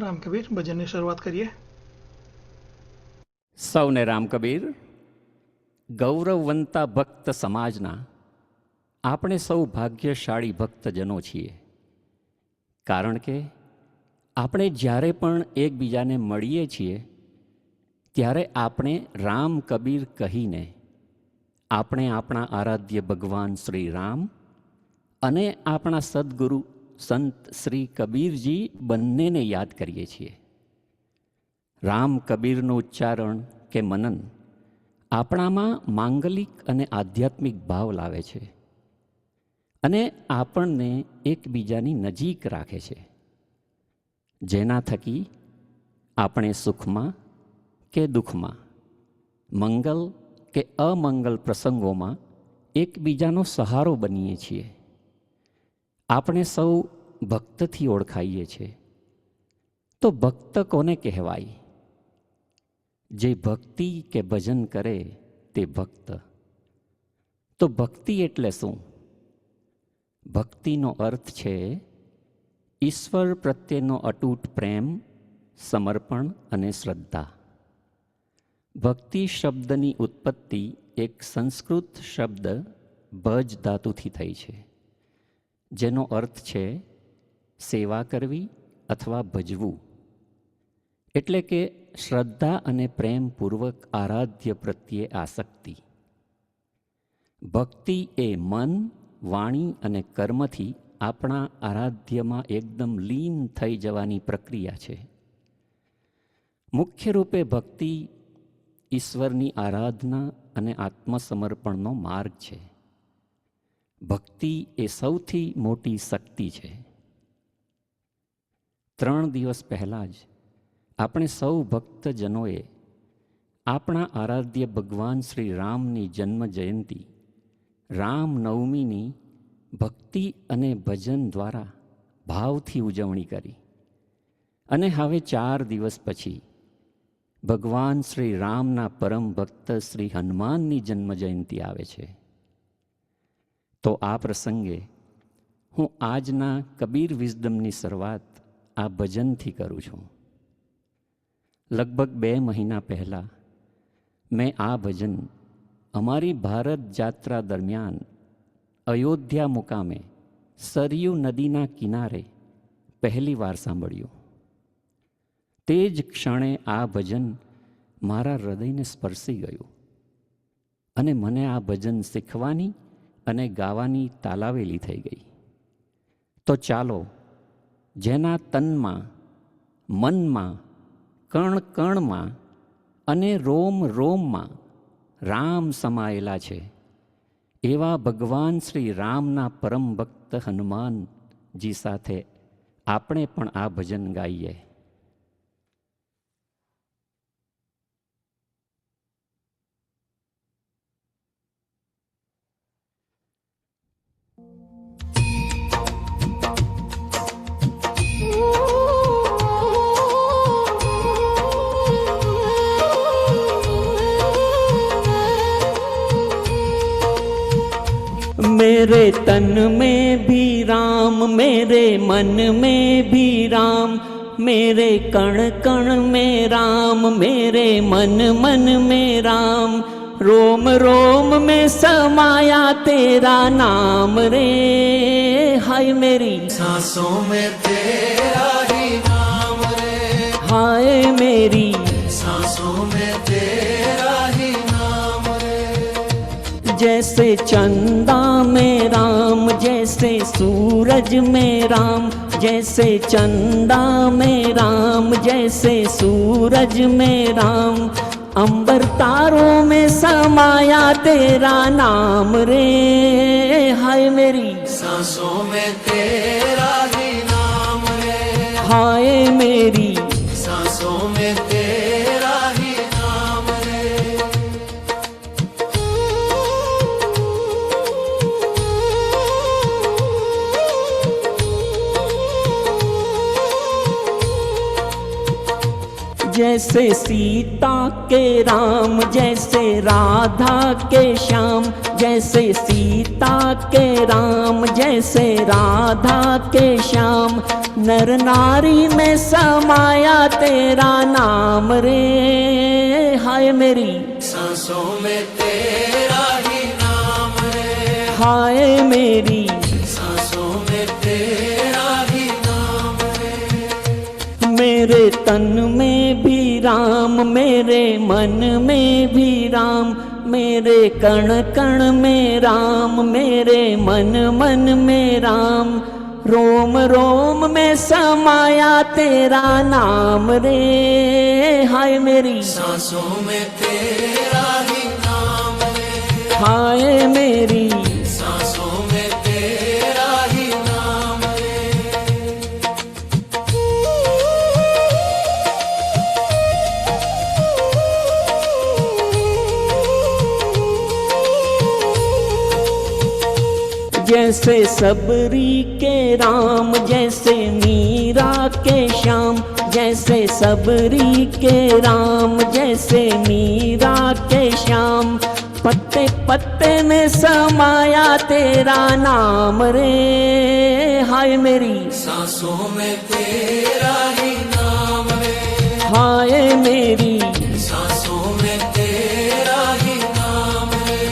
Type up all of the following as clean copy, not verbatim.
રામ કબીર ભજનની શરૂઆત કરીએ. સૌને રામ કબીર. ગૌરવવંતા ભક્ત સમાજના આપણે સૌ ભાગ્યશાળી ભક્તજનો છીએ. કારણ કે આપણે જ્યારે પણ એકબીજાને મળીએ છીએ ત્યારે આપણે રામ કબીર કહીને આપણે આપણા આરાધ્ય ભગવાન શ્રી રામ અને આપણા સદગુરુ સંત શ્રી કબીરજી બંનેને યાદ કરીએ છીએ. રામ કબીરનું ઉચ્ચારણ કે મનન આપણામાં માંગલિક અને આધ્યાત્મિક ભાવ લાવે છે અને આપણને એકબીજાની નજીક રાખે છે, જેના થકી આપણે સુખમાં કે દુઃખમાં, મંગલ કે અમંગલ પ્રસંગોમાં એકબીજાનો સહારો બનીએ છીએ. આપણે સૌ ભક્તથી ઓળખાઈએ છીએ. તો ભક્ત કોને કહેવાય? જે ભક્તિ કે ભજન કરે તે ભક્ત. તો ભક્તિ એટલે શું? ભક્તિનો અર્થ છે ઈશ્વર પ્રત્યેનો અતૂટ પ્રેમ, સમર્પણ અને શ્રદ્ધા. ભક્તિ શબ્દની ઉત્પત્તિ એક સંસ્કૃત શબ્દ ભજ ધાતુથી થઈ છે, જેનો અર્થ છે સેવા કરવી અથવા ભજવું. એટલે કે શ્રદ્ધા અને પ્રેમપૂર્વક આરાધ્ય પ્રત્યે આસક્તિ. ભક્તિ એ મન, વાણી અને કર્મથી આપણા આરાધ્યમાં એકદમ લીન થઈ જવાની પ્રક્રિયા છે. મુખ્ય રૂપે ભક્તિ ઈશ્વરની આરાધના અને આત્મસમર્પણનો માર્ગ છે. ભક્તિ એ સૌથી મોટી શક્તિ છે. 3 દિવસ પહેલાં જ આપણે સૌ ભક્તજનોએ આપણા આરાધ્ય ભગવાન શ્રી રામની જન્મ જયંતિ રામનવમીની ભક્તિ અને ભજન દ્વારા ભાવથી ઉજવણી કરી. અને હવે 4 દિવસ પછી ભગવાન શ્રી રામના પરમ ભક્ત શ્રી હનુમાનની જન્મ જયંતિ આવે છે. તો આ પ્રસંગે હું આજના કબીર વિઝડમની શરૂઆત આ ભજનથી કરું છું. લગભગ 2 મહિના પહેલાં મેં આ ભજન અમારી ભારત યાત્રા દરમિયાન અયોધ્યા મુકામે સરયુ નદીના કિનારે પહેલી વાર સાંભળ્યું. તે જ ક્ષણે આ ભજન મારા હૃદયને સ્પર્શી ગયું અને મને આ ભજન શીખવાની અને ગાવાની તાલાવેલી થઈ ગઈ. તો ચાલો, જેના તનમાં, મનમાં, કણ કણમાં અને રોમ રોમમાં રામ સમાયેલા છે, એવા ભગવાન શ્રી રામના પરમ ભક્ત હનુમાનજી સાથે આપણે પણ આ ભજન ગાઈએ. मेरे तन में भी राम, मेरे मन में भी राम, मेरे कण कण में राम, मेरे मन मन में राम, रोम रोम में समाया तेरा नाम रे. हाय मेरी सांसों में तेरा ही नाम रे. हाय मेरी सांसों में तेरा ही नाम रे. जैसे चंदा में राम, जैसे सूरज में राम, जैसे चंदा में राम, जैसे सूरज में राम, अंबर तारों में समाया तेरा नाम रे. हाय मेरी सांसों में तेरा ही नाम रे. हाय मेरी सांसों में तेरा ही नाम रे. जैसे सीता के राम, जैसे राधा के श्याम, जैसे सीता के राम, जैसे राधा के श्याम, नर नारी में समाया तेरा नाम रे। हाय मेरी सांसों में तेरा ही नाम है, हाय मेरी सांसों में तेरा ही नाम है। मेरे तन में भी राम, मेरे मन में भी राम, मेरे कण कण में राम, मेरे मन मन में राम। रोम रोम में समाया तेरा नाम रे। हाय मेरी सांसों में तेरा ही नाम है, हाय मेरी सांसों में तेरा ही नाम है। जैसे सबरी के राम, जैसे मीरा के श्याम, जैसे सबरी के राम, जैसे मीरा के श्याम। पत्ते पत्ते में समाया तेरा नाम रे। हाय मेरी सांसों में तेरा ही नाम है, हाय मेरी सांसों में तेरा ही नाम है।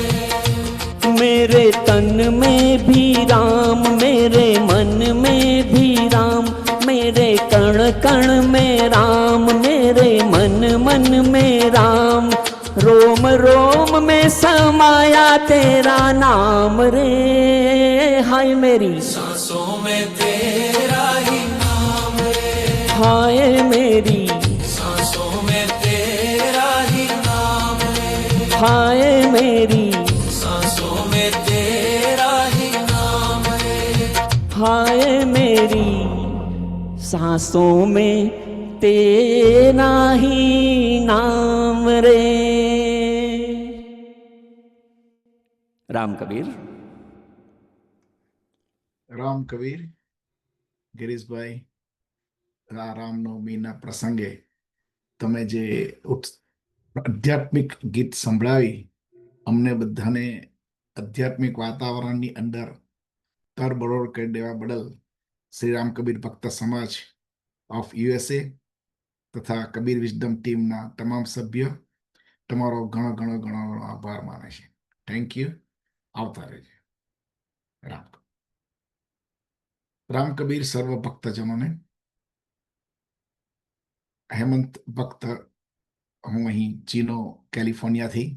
मेरे तन में भी राम, मेरे मन में भी राम, मेरे कण कण में राम, मेरे मन मन में राम। रोम रोम में समाया तेरा नाम रे। हाय मेरी सांसों में तेरा ही नाम है, हाय मेरी सांसों में तेरा ही नाम है। हाय मेरी सांसों में तेरा ही नाम है, हाय मेरी सांसों में तेरा ही नाम रे। રામ કબીર. રામ કબીર. ગિરીશભાઈ, આ રામનવમીના પ્રસંગે તમે જે આધ્યાત્મિક ગીત સંભળાવી, અમને બધાને આધ્યાત્મિક વાતાવરણની અંદર તરબરોળ કરી દેવા બદલ શ્રી રામ કબીર ભક્ત સમાજ ઓફ યુએસએ તથા કબીર વિઝડમ ટીમના તમામ સભ્યો તમારો ઘણો ઘણો ઘણો ઘણો આભાર માને છે. Thank you. આવતા રહેજો. રામ રામ કબીર સર્વ ભક્તજનોને. હેમંત ભક્ત, હું અહીં ચીનો કેલિફોર્નિયાથી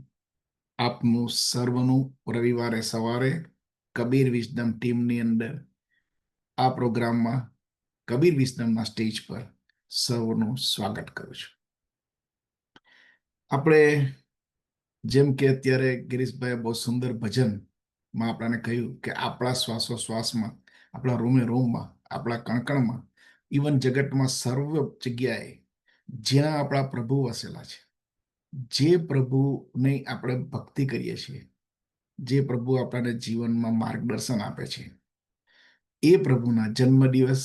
આપનું સર્વનું રવિવારે સવારે કબીર વિઝડમ ટીમની અંદર આ પ્રોગ્રામમાં કબીર વિઝડમના સ્ટેજ પર સૌનું સ્વાગત કરું છું. આપણે જેમ કે અત્યારે ગિરીશભાઈ બહુ સુંદર ભજનમાં આપણને કહ્યું કે આપણા શ્વાસોશ્વાસમાં, આપણા રોમે રોમમાં, આપણા કણકણમાં, ઇવન જગતમાં સર્વ જગ્યાએ જ્યાં આપણા પ્રભુ વસેલા છે, જે પ્રભુની આપણે ભક્તિ કરીએ છીએ, જે પ્રભુ આપણને જીવનમાં માર્ગદર્શન આપે છે, એ પ્રભુના જન્મદિવસ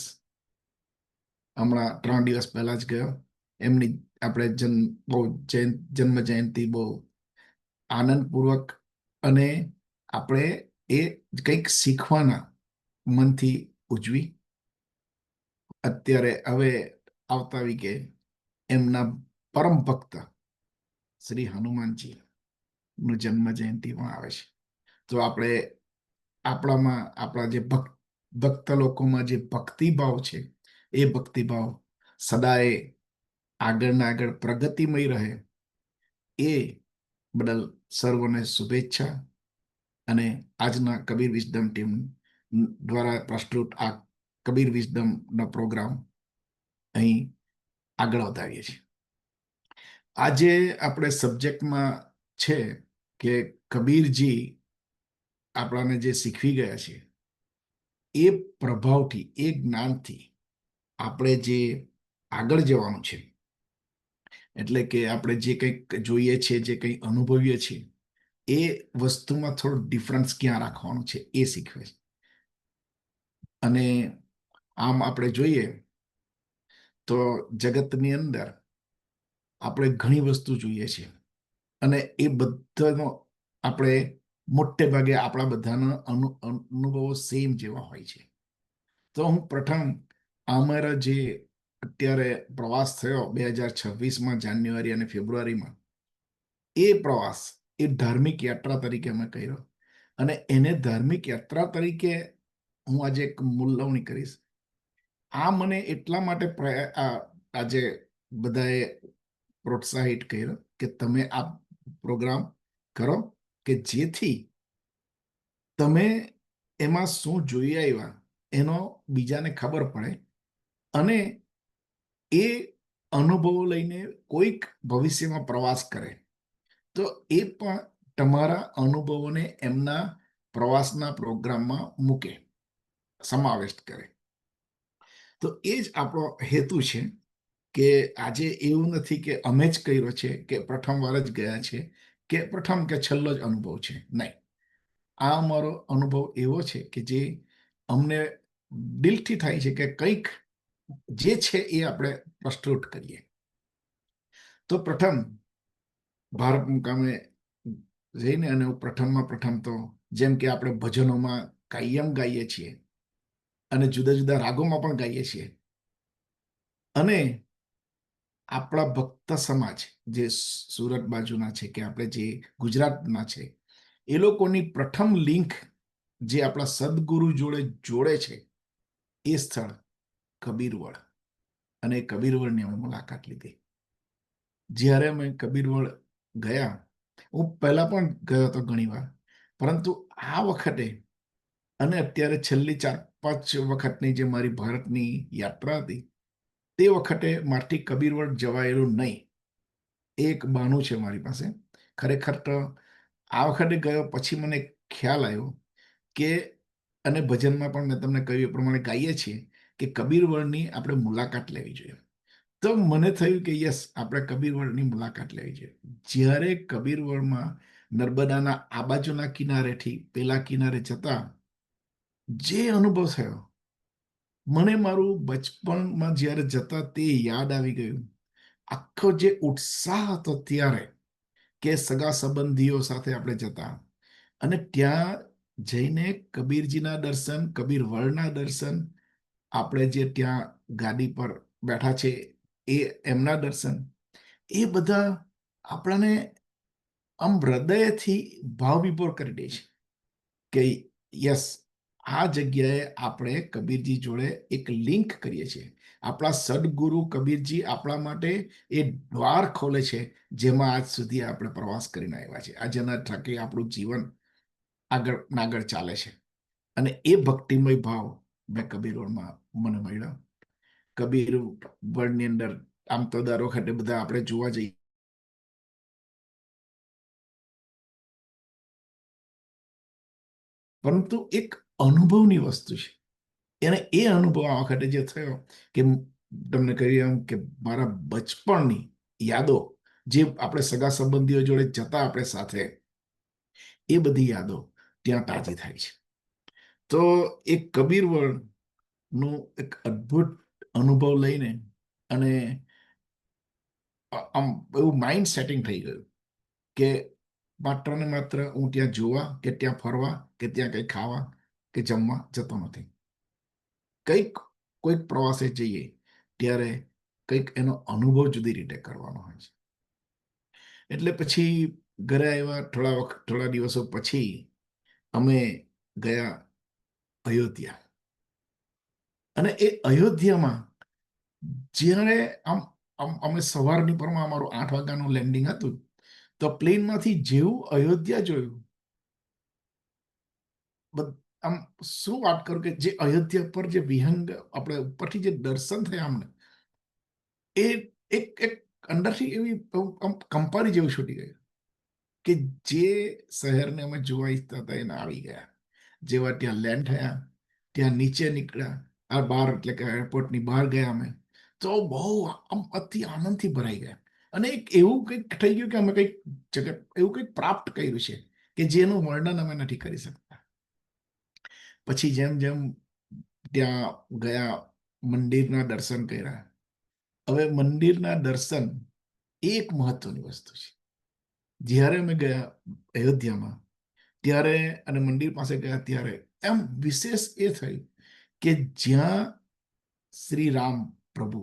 હમણાં 3 દિવસ પહેલા જ ગયો. એમની આપણે જન્મ જયંતિ બહુ આનંદપૂર્વક અને આપણે એ કંઈક શીખવાના મનથી ઉજવી. અત્યારે હવે આવતા વીકે એમના પરમ ભક્ત શ્રી હનુમાનજી નું જન્મ જયંતિ પણ આવે છે. તો આપણે આપણામાં, આપણા જે ભક્ત લોકોમાં જે ભક્તિભાવ છે, એ ભક્તિભાવ સદાય આગળના આગળ પ્રગતિમય રહે, એ બદલ સર્વને શુભેચ્છા. અને આજના કબીર વિઝડમ ટીમ દ્વારા પ્રસ્તુત આ કબીર વિઝડમનો પ્રોગ્રામ અહીં આગળ વધારીએ છીએ. આજે આપણે સબ્જેક્ટમાં છે કે કબીરજી આપણાને જે શીખવી ગયા છે, એ પ્રભાવથી, એ જ્ઞાનથી આપણે જે આગળ જવાનું છે, એટલે કે આપણે જે કંઈક જોઈએ છે, જે કંઈ અનુભવીએ છીએ, એ વસ્તુમાં થોડો ડિફરન્સ ક્યાં રાખવાનું છે, એ શીખવે છે. અને આમ આપણે જોઈએ તો જગતની અંદર આપણે ઘણી વસ્તુ જોઈએ છીએ અને એ બધાનો આપણે મોટે ભાગે આપણા બધાના અનુભવો સેમ જેવા હોય છે. તો હું પ્રથમ અમારા જે અત્યારે પ્રવાસ થયો 2026માં જાન્યુઆરી અને ફેબ્રુઆરીમાં, એ પ્રવાસ એ ધાર્મિક યાત્રા તરીકે અમે કર્યો. અને એને ધાર્મિક યાત્રા તરીકે હું આજે એક મૂલવણી કરીશ. આ મને એટલા માટે આજે બધાએ પ્રોત્સાહિત કર્યો કે તમે આ પ્રોગ્રામ કરો, કે જેથી તમે એમાં શું જોઈ આવ્યા એનો બીજાને ખબર પડે, અને એ અનુભવો લઈને કોઈક ભવિષ્યમાં પ્રવાસ કરે તો એ પણ તમારા અનુભવોને એમના પ્રવાસના પ્રોગ્રામમાં મૂકે, સમાવેશ કરે. તો એ જ આપણો હેતુ છે કે આજે એવું નથી કે અમે જ કર્યો છે, કે પ્રથમ વાર જ ગયા છે, કે પ્રથમ કે છેલ્લો જ અનુભવ છે. નહીં, આ અમારો અનુભવ એવો છે કે જે અમને દિલથી થાય છે કે કંઈક જે છે એ આપણે પ્રસ્તુત કરીએ. તો પ્રથમ ભારત મુકામે જઈને, અને પ્રથમ તો જેમ કે આપણે ભજનોમાં કાયમ ગાઈએ છીએ અને જુદા જુદા રાગોમાં પણ ગાઈએ છીએ, અને આપણા ભક્ત સમાજ જે સુરત બાજુના છે, કે આપણે જે ગુજરાતના છે, એ લોકોની પ્રથમ લિંક જે આપણા સદગુરુ જોડે જોડે છે એ સ્થળ કબીરવડ. અને કબીરવડની અમે મુલાકાત લીધી. જ્યારે અમે કબીરવડ ગયા, હું પહેલા પણ ગયો હતો ઘણી વાર, પરંતુ આ વખતે અને અત્યારે છેલ્લી 4-5 વખતની જે મારી ભારતની યાત્રા હતી, તે વખતે મારથી કબીરવડ જવાયેલું નહીં. એક બહાનું છે મારી પાસે. ખરેખર તો આ વખતે ગયો પછી મને ખ્યાલ આવ્યો કે, અને ભજનમાં પણ મેં તમને કહ્યું એ પ્રમાણે ગાઈએ છીએ કે કબીરવડની આપણે મુલાકાત લેવી જોઈએ. તો મને થયું કે યસ, આપણે કબીરવડની મુલાકાત લેવી જોઈએ. જ્યારે કબીરવડમાં નર્મદાના આ બાજુના કિનારેથી પેલા કિનારે જતા જે અનુભવ થયો, મને મારું બચપણમાં જ્યારે જતા તે યાદ આવી ગયું. આખો જે ઉત્સાહ હતો ત્યારે, કે સગા સંબંધીઓ સાથે આપણે જતા, અને ત્યાં જઈને કબીરજીના દર્શન, કબીરવડના દર્શન, આપણે જે ત્યાં ગાદી પર બેઠા છે એ એમના દર્શન, એ બધા આપણને આમ હૃદયથી ભાવ વિભોર કરી દે છે કે યસ, આ જગ્યાએ આપણે કબીરજી જોડે એક લિંક કરીએ છીએ. આપણા સદગુરુ કબીરજી આપણા માટે એ દ્વાર ખોલે છે જેમાં આજ સુધી આપણે પ્રવાસ કરીને આવ્યા છે. આ જેના થકી આપણું જીવન આગળ ચાલે છે. અને એ ભક્તિમય ભાવ મેં કબીરવડમાં મને મળ્યો. કબીરવડની અંદર આમ તો દર વખતે બધા આપણે જોવા જઈએ, પરંતુ એક અનુભવની વસ્તુ છે. અને એ અનુભવ આ વખતે જે થયો, કે તમને કહ્યું એમ કે મારા બચપણની યાદો, જે આપણે સગા સંબંધીઓ જોડે જતા આપણે સાથે, એ બધી યાદો ત્યાં તાજી થાય છે. તો એક કબીરવડ નું એક અદ્ભુત અનુભવ લઈને, અને આમ એવું માઇન્ડ સેટિંગ થઈ ગયું કે માત્ર ને માત્ર હું ત્યાં જોવા, કે ત્યાં ફરવા, કે ત્યાં કંઈ ખાવા કે જમવા જતો નથી. કોઈક પ્રવાસે જઈએ ત્યારે કંઈક એનો અનુભવ જુદી રીતે કરવાનો હોય છે. એટલે પછી ઘરે આવ્યા, થોડા દિવસો પછી અમે ગયા અયોધ્યા. અને એ અયોધ્યામાં જ્યારે અમે સવારની પરમાં, અમારું 8 વાગ્યાનું લેન્ડિંગ હતું, તો પ્લેનમાંથી જેવું અયોધ્યા જોયું, આમ શું વાત કરું કે જે અયોધ્યા પર જે વિહંગ આપણે ઉપરથી જે દર્શન થયા અમને, એ એક અંદરથી એવી કંપારી જેવું છૂટી ગયું કે જે શહેરને અમે જોવા ઈચ્છતા હતા એને આવી ગયા. જેવા ત્યાં લેન્ડ થયા, ત્યાં નીચે નીકળ્યા, આ બહાર એટલે કે એરપોર્ટની બહાર ગયા અમે, તો બહુ આમ અતિ આનંદથી ભરાઈ ગયા. અને એક એવું કંઈક થઈ ગયું કે અમે કંઈક જગત એવું કંઈક પ્રાપ્ત કર્યું છે કે જેનું વર્ણન અમે નથી કરી શકતા. પછી જેમ જેમ ત્યાં ગયા, મંદિરના દર્શન કર્યા. હવે મંદિરના દર્શન એક મહત્વની વસ્તુ છે. જ્યારે અમે ગયા અયોધ્યામાં ત્યારે, અને મંદિર પાસે ગયા ત્યારે, એમ વિશેષ એ થઈ કે જ્યાં શ્રી રામ પ્રભુ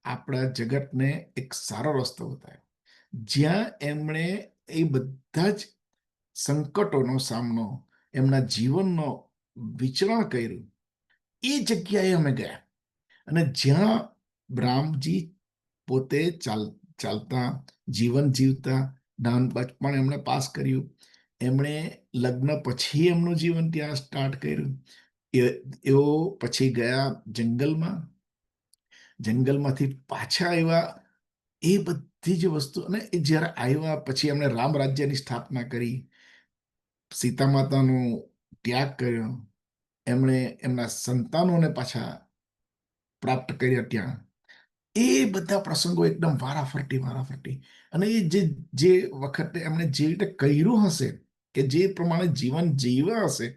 આપણા જગતને એક સારો રસ્તો બતાવ્યો, જ્યાં એમણે એ બધા જ સંકટોનો સામનો, એમના જીવનનો વિચરણ કર્યું. એ જગ્યાએ અમે ગયા અને જ્યાં રામજી પોતે ચાલતા, જીવન જીવતા, નાન બચપણ એમણે પાસ કર્યું, એમણે લગ્ન પછી એમનું જીવન ત્યાં સ્ટાર્ટ કર્યું. એઓ પછી ગયા જંગલમાં, જંગલમાંથી પાછા આવ્યા, એ બધી જ વસ્તુ. અને એ જ્યારે આવ્યા પછી એમણે રામ રાજ્યની સ્થાપના કરી, સીતા માતાનો ત્યાગ કર્યો, એમણે એમના સંતાનોને પાછા પ્રાપ્ત કર્યા ત્યાં. એ બધા પ્રસંગો એકદમ વારાફરતી. અને એ જે વખતે એમણે જે રીતે કર્યું હશે, કે જે પ્રમાણે જીવન જીવ્યા હશે,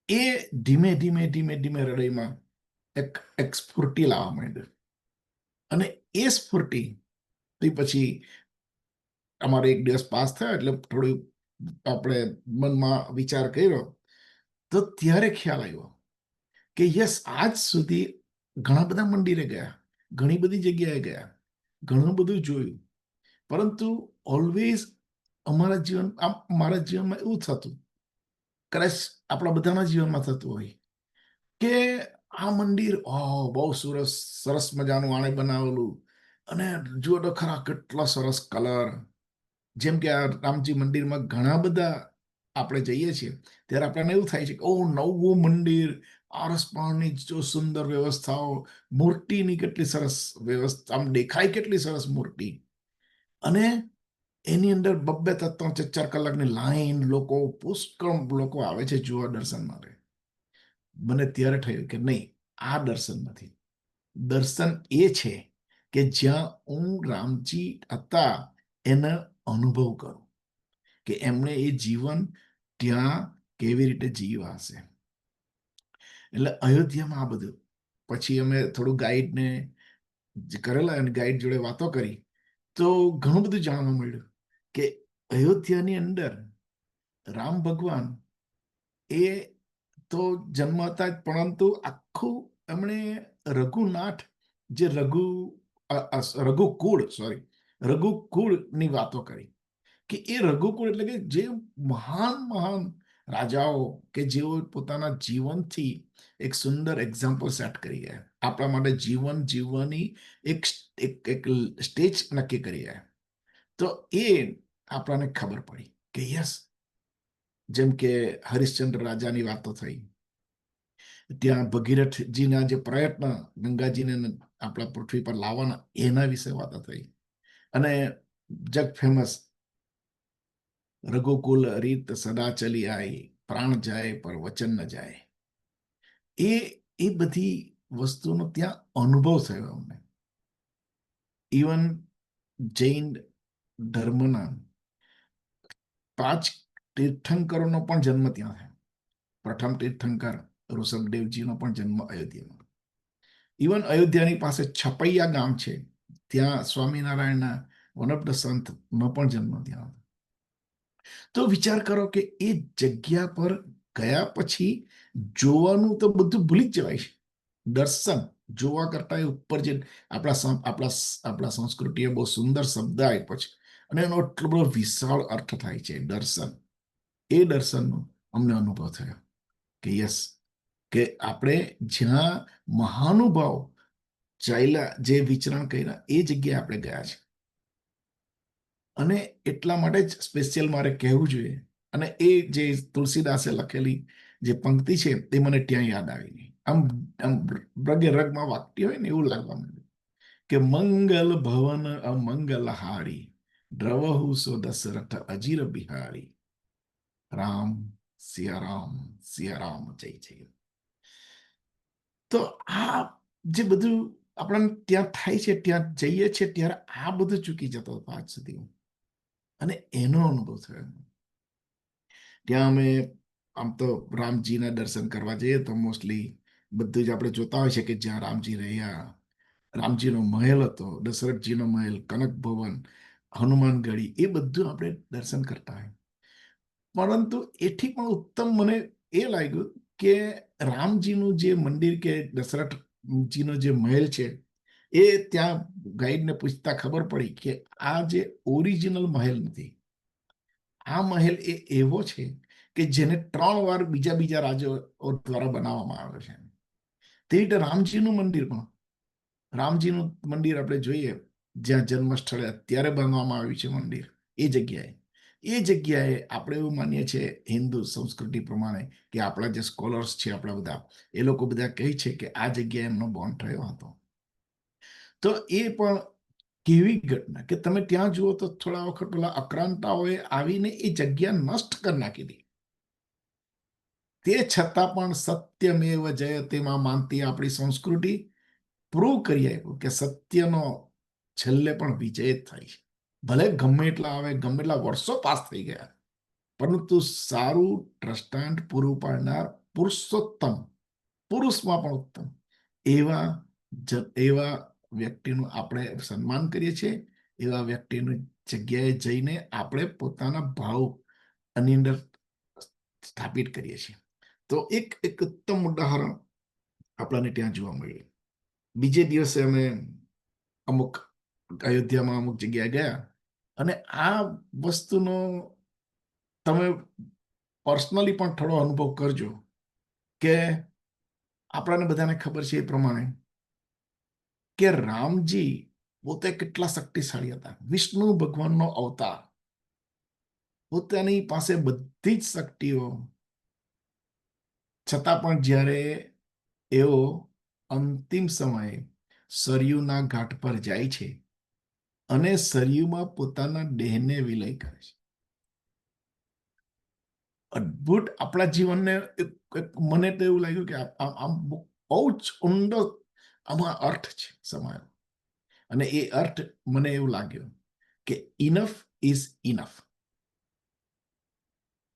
એ ધીમે ધીમે હૃદયમાં એક સ્ફૂર્તિ લાવવા માંડ્યું. અને એ સ્ફૂર્તિ પછી અમારો એક દિવસ પાસ થયો એટલે થોડું આપણે મનમાં વિચાર કર્યો, તો ત્યારે ખ્યાલ આવ્યો કે યસ, આજ સુધી ઘણા બધા મંદિરે ગયા, ઘણી બધી જગ્યાએ ગયા, ઘણું બધું જોયું, પરંતુ ઓલવેઝ મારા જીવનમાં એવું થતું, કદાચ આપણા બધાના જીવનમાં થતું હોય, કે આ મંદિર બહુ સરસ મજાનું આણે બનાવેલું, અને જુઓ તો ખરા કેટલા સરસ કલર. જેમ કે આ રામજી મંદિરમાં ઘણા બધા આપણે જઈએ છીએ ત્યારે આપણને એવું થાય છે કે નવું મંદિર, આરસપહાણની જો સુંદર વ્યવસ્થાઓ, મૂર્તિની કેટલી સરસ વ્યવસ્થા, આમ દેખાય કેટલી સરસ મૂર્તિ, અને એની અંદર 2-3-4 કલાકની લાઈન, લોકો, પુષ્કળ લોકો આવે છે જોવા, દર્શન માટે. મને ત્યારે થયું કે નહીં, આ દર્શન નથી. દર્શન એ છે કે જ્યાં હું રામજી હતા એનો અનુભવ કરું, કે એમણે એ જીવન ત્યાં કેવી રીતે જીવ્યા હશે. એટલે અયોધ્યામાં આ બધું. પછી અમે થોડું ગાઈડને કરેલા અને ગાઈડ જોડે વાતો કરી, તો ઘણું બધું જાણવા મળ્યું કે અયોધ્યાની અંદર રામ ભગવાન એ તો જન્મ હતા જ, પરંતુ આખું એમણે રઘુનાથ, જે રઘુકુળની વાતો કરી, કે એ રઘુકુળ એટલે કે જે મહાન રાજાઓ, કે જેઓ પોતાના જીવનથી એક સુંદર એક્ઝામ્પલ સેટ કરી ગયા, આપણા માટે જીવન જીવવાની એક સ્ટેજ નક્કી કરી ગયા. તો એ આપણને ખબર પડી કે યસ, જેમ કે હરિશ્ચંદ્ર રાજાની વાતો થઈ, ત્યાં ભગીરથજીના જે પ્રયત્ન ગંગાજીને આપણા પૃથ્વી પર લાવવાના, એના વિશે વાતો થઈ. અને જગ ફેમસ રઘુકુલ રીત સદા ચલી આઈ, પ્રાણ જાય પર વચન ન જાય. એ બધી વસ્તુનો ત્યાં અનુભવ થયો અમને. ઇવન જૈન ધર્મના 5 તીર્થંકરોનો પણ જન્મ ત્યાં થયો. પ્રથમ તીર્થંકર ઋષભદેવજીનો પણ જન્મ અયોધ્યામાં. ઇવન અયોધ્યાની પાસે છપૈયા ગામ છે, ત્યાં સ્વામિનારાયણના વન ઓફ ધ સંતનો પણ જન્મ ત્યાં. તો વિચાર કરો કે એ જગ્યા પર ગયા પછી જોવાનું તો બધું ભૂલી જ જવાય છે. દર્શન જોવા કરતા ઉપર જે આપણા સંસ્કૃતિએ બહુ સુંદર શબ્દ આપ્યો છે, અને એનો એટલો બધો વિશાળ અર્થ થાય છે દર્શન. એ દર્શનનો અમને અનુભવ થયો કે યસ, કે આપણે જ્યાં મહાનુભાવ ચાલ્યા, જે વિચરણ કર્યા, એ જગ્યાએ આપણે ગયા છે. અને એટલા માટે જ સ્પેશિયલ મારે કહેવું જોઈએ. અને એ જે તુલસીદાસે લખેલી જે પંક્તિ છે તે મને ત્યાં યાદ આવી ગઈ. આમ રગે રગમાં વાગતી હોય ને એવું લાગવા માંડ્યું કે મંગલ ભવન અમંગલ હારી, દ્રવહુ સો દશરથ અજીર બિહારી, રામ સિયા રામ જય જય. તો આ જે બધું આપણને ત્યાં થાય છે, ત્યાં જઈએ છીએ ત્યારે આ બધું ચૂકી જતો હતો આજ સુધી. અને એનો અનુભવ થયો. ત્યાં અમે આમ તો રામજીના દર્શન કરવા જઈએ તો મોસ્ટલી બધું જ આપણે જોતા હોય છે કે જ્યાં રામજી રહ્યા, રામજીનો મહેલ હતો, દશરથજીનો મહેલ, કનક ભવન, હનુમાનગઢી, એ બધું આપણે દર્શન કરતા હોય. પરંતુ એથી પણ ઉત્તમ મને એ લાગ્યું કે રામજીનું જે મંદિર કે દશરથજીનો જે મહેલ છે એ ત્યાં ગાઈડને પૂછતા ખબર પડી કે આ જે ઓરિજિનલ મહેલ નથી, આ મહેલ એ એવો છે કે જેને 3 વાર બીજા રાજાઓ દ્વારા બનાવવામાં આવ્યો છે. તે રીતે રામજીનું મંદિર પણ, રામજીનું મંદિર આપણે જોઈએ જ્યાં જન્મ સ્થળે અત્યારે બાંધવામાં આવ્યું છે મંદિર, એ જગ્યાએ આપણે એવું માનીએ છીએ હિન્દુ સંસ્કૃતિ પ્રમાણે કે આપણા જે સ્કોલર્સ છે આપણા બધા, એ લોકો બધા કહે છે કે આ જગ્યાએ એમનો બોર્ન થયો હતો. તો એ પણ કેવી ઘટના કે તમે ત્યાં જુઓ તો થોડા વખત પેલા આક્રાંતાઓએ આવીને એ જગ્યા નષ્ટ કરી નાખી હતી. તે છતાં પણ સત્યમેવ જયતેમાં માનતી આપણી સંસ્કૃતિ પ્રૂવ કરી આપ્યું કે સત્યનો છેલ્લે પણ વિજય જ થાય છે. ભલે ગમે એટલા આવે, ગમે એટલા વર્ષો પાસ થઈ ગયા, પરંતુ સારું દ્રષ્ટાંત પૂરું પાડનાર પુરુષોત્તમ, પુરુષમાં પણ ઉત્તમ એવા વ્યક્તિનું આપણે સન્માન કરીએ છીએ. એવા વ્યક્તિની જગ્યાએ જઈને આપણે પોતાના ભાવ આની અંદર સ્થાપિત કરીએ છીએ. તો એક ઉત્તમ ઉદાહરણ આપણને ત્યાં જોવા મળ્યું. બીજે દિવસે અમે અમુક અયોધ્યામાં અમુક જગ્યાએ ગયા અને આ વસ્તુનો તમે પર્સનલી પણ થોડો અનુભવ કરજો કે આપણને બધાને ખબર છે એ પ્રમાણે કે રામજી પોતે કેટલા શક્તિશાળી હતા. વિષ્ણુ ભગવાનનો અવતાર, પોતાની પાસે બધી જ શક્તિઓ, છતાં પણ જ્યારે એઓ અંતિમ સમયે સરયુના ઘાટ પર જાય છે અને સરયુમાં પોતાના દેહને વિલય કરે છે. અદ્ભુત આપણા જીવનને મને તો એવું લાગ્યું કે આમ બહુ જ ઊંડો આમાં અર્થ છે સમાયો. અને એ અર્થ મને એવું લાગ્યું કે ઇનફ ઇઝ ઇનફ.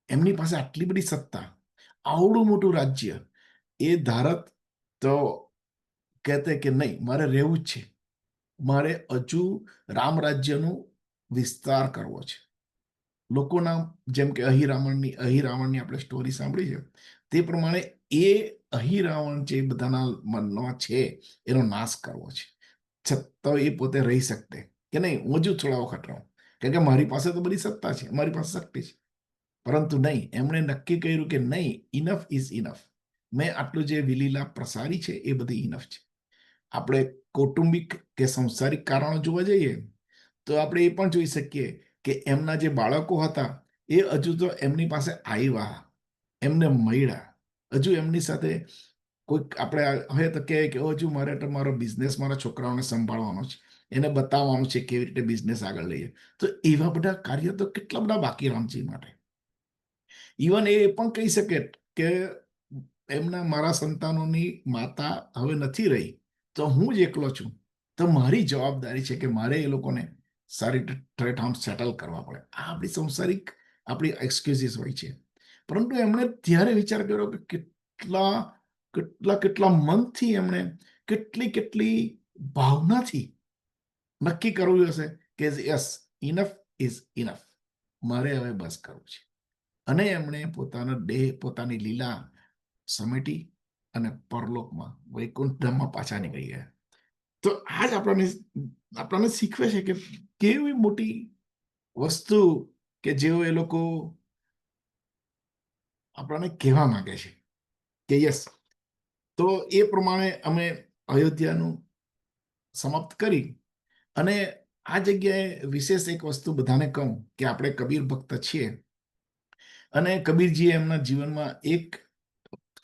એમની પાસે આટલી બધી સત્તા, આવડું મોટું રાજ્ય, એ ધારત તો કહેતે કે નહીં મારે રહેવું જ છે, મારે હજુ રામ રાજ્યનું વિસ્તાર કરવો છે. લોકોના જેમ કે અહિરાવણની આપણે સ્ટોરી સાંભળી છે તે પ્રમાણે એ અહિરાવણ જે બધાના મનમાં છે એનો નાશ કરવો છે. છતાં એ પોતે રહી શકતે કે નહીં હું હજુ થોડા વખત રહું, કારણ કે મારી પાસે તો બધી સત્તા છે, મારી પાસે શક્તિ છે. પરંતુ નહીં, એમણે નક્કી કર્યું કે નહીં, ઇનફ ઇઝ ઇનફ. મેં આટલું જે વિલીલા પ્રસારી છે એ બધી ઇનફ છે. આપણે કૌટુંબિક કે સંસારિક કારણો જોવા જઈએ તો આપણે એ પણ જોઈ શકીએ કે એમના જે બાળકો હતા એ હજુ તો એમની પાસે આવ્યા, એમને મળ્યા, હજુ એમની સાથે કોઈક આપણે હવે તો કહે કે હજુ મારે તો મારો બિઝનેસ મારા છોકરાઓને સંભાળવાનો છે, એને બતાવવાનું છે કેવી રીતે બિઝનેસ આગળ લઈએ. તો એવા બધા કાર્ય તો કેટલા બધા બાકી રામજી માટે. ઇવન એ પણ કહી શકે કે એમના મારા સંતાનોની માતા હવે નથી રહી તો હું જ એકલો છું, તો મારી જવાબદારી છે કે મારે એ લોકોને સારી રીતે ઠેઠામ સેટલ કરવા પડે. આ આપણી સંસારિક આપણી એક્સક્યુઝિસ હોય છે. પરંતુ એમણે ત્યારે વિચાર કર્યો કે કેટલા મનથી એમણે કેટલી ભાવનાથી નક્કી કરવું હશે કે યસ ઇનફ ઇઝ ઇનફ, મારે હવે બસ કરવું છે. અને એમણે પોતાનો દેહ, પોતાની લીલા સમેટી અને પરલોકમાં વૈકુંઠ ધામમાં પાછા નીકળી ગયા. તો આજ આપણને શીખવે છે કે કેવી મોટી વસ્તુ કે જેઓ એ લોકો આપણને કહેવા માંગે છે કે યસ. તો એ પ્રમાણે અમે અયોધ્યાનું સમાપ્ત કરી અને આ જગ્યાએ વિશેષ એક વસ્તુ બધાને કહું કે આપણે કબીર ભક્ત છીએ અને કબીરજીએ એમના જીવનમાં એક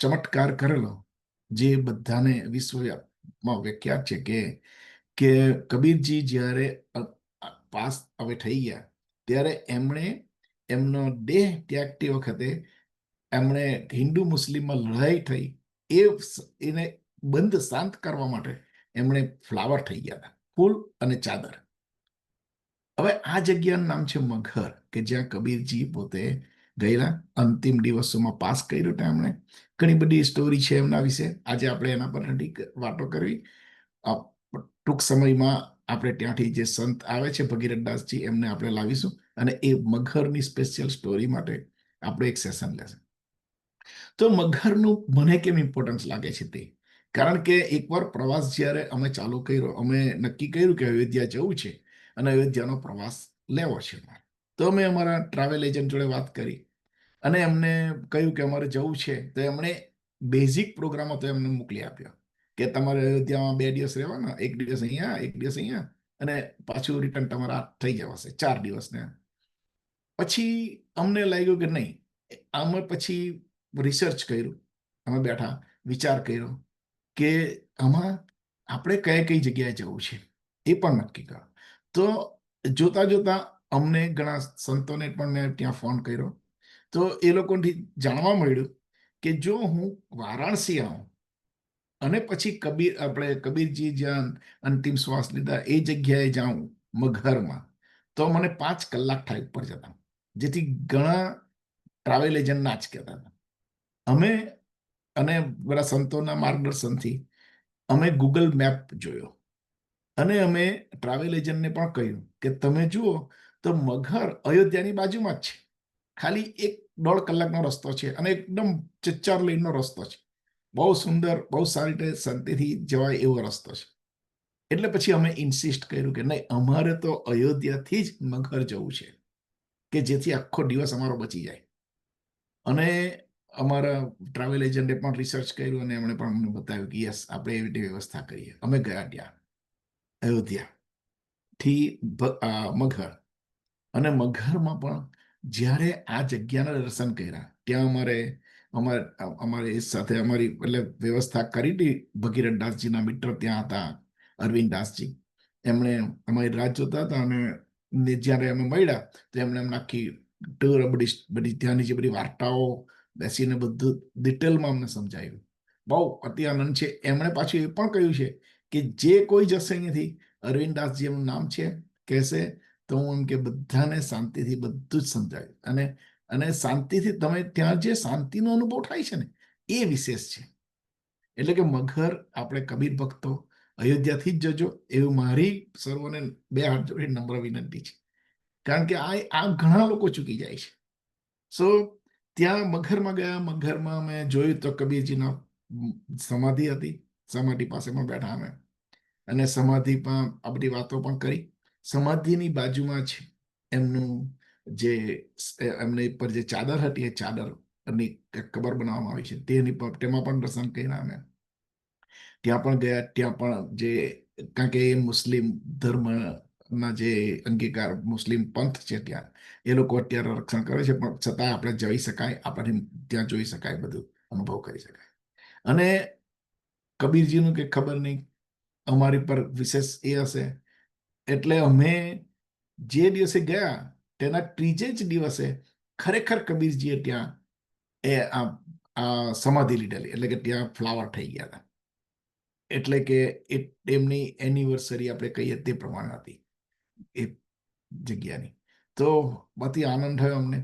ચમત્કાર કરેલો જે બધાને વિશ્વમાં વ્યાખ્યાત છે કે કબીરજી જ્યારે પાસ હવે થઈ ગયા ત્યારે એમણે એમનો દેહ ત્યાગતી વખતે એમણે હિન્દુ મુસ્લિમમાં લડાઈ થઈ એને બંધ શાંત કરવા માટે એમણે ફ્લાવર થઈ ગયા હતા, ફૂલ અને ચાદર. હવે આ જગ્યાનું નામ છે મગહર, કે જ્યાં કબીરજી પોતે ગયેલા, અંતિમ દિવસોમાં પાસ કર્યું હતા એમણે. ઘણી બધી સ્ટોરી છે એમના વિશે, આજે આપણે એના પર નથી વાતો કરવી. ટૂંક સમયમાં આપણે ત્યાંથી જે સંત આવે છે ભગીરથદાસજી, એમને આપણે લાવીશું અને એ મગહરની સ્પેશિયલ સ્ટોરી માટે આપણે એક સેશન લેશું. તો મગરનું મને કેમ ઇમ્પોર્ટન્સ લાગે છે તે, કારણ કે એકવાર પ્રવાસ જ્યારે અમે ચાલુ કર્યો, અમે નક્કી કર્યું કે અયોધ્યા જવું છે અને અયોધ્યાનો પ્રવાસ લેવો છે અમારે. તો અમે અમારા ટ્રાવેલ એજન્ટ જોડે વાત કરી અને એમને કહ્યું કે અમારે જવું છે. તો એમણે બેઝિક પ્રોગ્રામો તો એમને મોકલી આપ્યો કે તમારે અયોધ્યામાં 2 દિવસ રહેવાના, 1 દિવસ અહીંયા, 1 દિવસ અહીંયા, અને પાછું રિટર્ન તમારા થઈ જવાશે 4 દિવસને. પછી અમને લાગ્યું કે નહીં, અમે પછી રિસર્ચ કર્યું, અમે બેઠા વિચાર કર્યો કે આમાં આપણે કઈ કઈ જગ્યાએ જવું છે એ પણ નક્કી કરો. તો જોતા જોતા અમને ઘણા સંતોને પણ મેં ત્યાં ફોન કર્યો. તો એ લોકોથી જાણવા મળ્યું કે જો હું વારાણસી આવું અને પછી આપણે કબીરજી જ્યાં અંતિમ શ્વાસ લીધા એ જગ્યાએ જાઉં મગહરમાં, તો મને 5 કલાક થાય ઉપર જતા, જેથી ઘણા ટ્રાવેલ એજન્ટ ના જ કહેતા હતા. અમે અને બધા સંતોના માર્ગદર્શનથી અમે ગૂગલ મેપ જોયો અને અમે ટ્રાવેલ એજન્ટને પણ કહ્યું કે તમે જુઓ તો મગહર અયોધ્યાની બાજુમાં જ છે, ખાલી 1-1.5 કલાકનો રસ્તો છે અને એકદમ ચચ્ચાર લેનનો રસ્તો છે. બહુ સુંદર, બહુ સારી રીતે શાંતિથી જવાય એવો રસ્તો છે. એટલે પછી અમે ઇન્સિસ્ટ કર્યું કે નહીં, અમારે તો અયોધ્યાથી જ મગહર જવું છે, કે જેથી આખો દિવસ અમારો બચી જાય. અને અમારા ટ્રાવેલ એજન્ટે પણ રિસર્ચ કર્યું અને એમણે પણ અમને બતાવ્યું કે યસ, આપણે એવી રીતે વ્યવસ્થા કરીએ. અમે ગયા ત્યાં અયોધ્યાથી મગહર, અને મગહરમાં પણ જ્યારે આ જગ્યાના દર્શન કર્યા, ત્યાં અમારે સાથે અમારી એટલે વ્યવસ્થા કરી હતી. ભગીરથ દાસજીના મિત્ર ત્યાં હતા, અરવિંદ દાસજી. એમણે અમારી રાહ જોતા હતા અને જ્યારે અમે મળ્યા તો એમણે એમને આખી ટૂર બધી ત્યાંની જે બધી વાર્તાઓ બેસીને બધું ડિટેલમાં અમને સમજાવ્યું. બહુ અતિ આનંદ છે. એમણે પાછું એ પણ કહ્યું છે કે જે કોઈ જશે અહીંયાથી, અરવિંદ દાસજી એમનું નામ છે, કહેશે તો હું એમ કે બધાને શાંતિથી બધું જ સમજાવ્યું. અને શાંતિથી તમે ત્યાં જે શાંતિનો અનુભવ થાય છે ને, એ વિશેષ છે. એટલે કે મગહર આપણે કબીર ભક્તો અયોધ્યાથી જ જજો, એવું મારી સર્વોને 2 હાથ જોડી નમ્ર વિનંતી છે. કારણ કે આ ઘણા લોકો ચૂકી જાય છે. સો ત્યાં મગહરમાં ગયા. મગહરમાં અમે જોયું તો કબીરજીના સમાધિ હતી. સમાધિ પાસે પણ બેઠા અમે અને સમાધિમાં આ બધી વાતો પણ કરી. સમાધિની બાજુમાં જ એમનું જે એમની પર જે ચાદર હતી, એ ચાદરની કબર બનાવવામાં આવી છે, તેમાં પણ દર્શન કર્યા અમે. ત્યાં પણ ગયા. ત્યાં પણ જે, કારણ કે એ મુસ્લિમ ધર્મના જે અંગીકાર મુસ્લિમ પંથ છે, ત્યાં એ લોકો અત્યારે રક્ષણ કરે છે, પણ છતાં આપણે જઈ શકાય, આપણાથી ત્યાં જોઈ શકાય, બધું અનુભવ કરી શકાય. અને કબીરજીનું કે ખબર નહીં અમારી પર વિશેષ એ હશે, એટલે અમે જે દિવસે ગયા તેના ત્રીજે જ દિવસે ખરેખર કબીરજીએ ત્યાં સમાધિ લીધેલી, એટલે કે ત્યાં ફ્લાવર થઈ ગયા હતા. એટલે કે એમની એનિવર્સરી આપણે કહીએ તે પ્રમાણે હતી એ જગ્યાની. તો બધી આનંદ થયો અમને.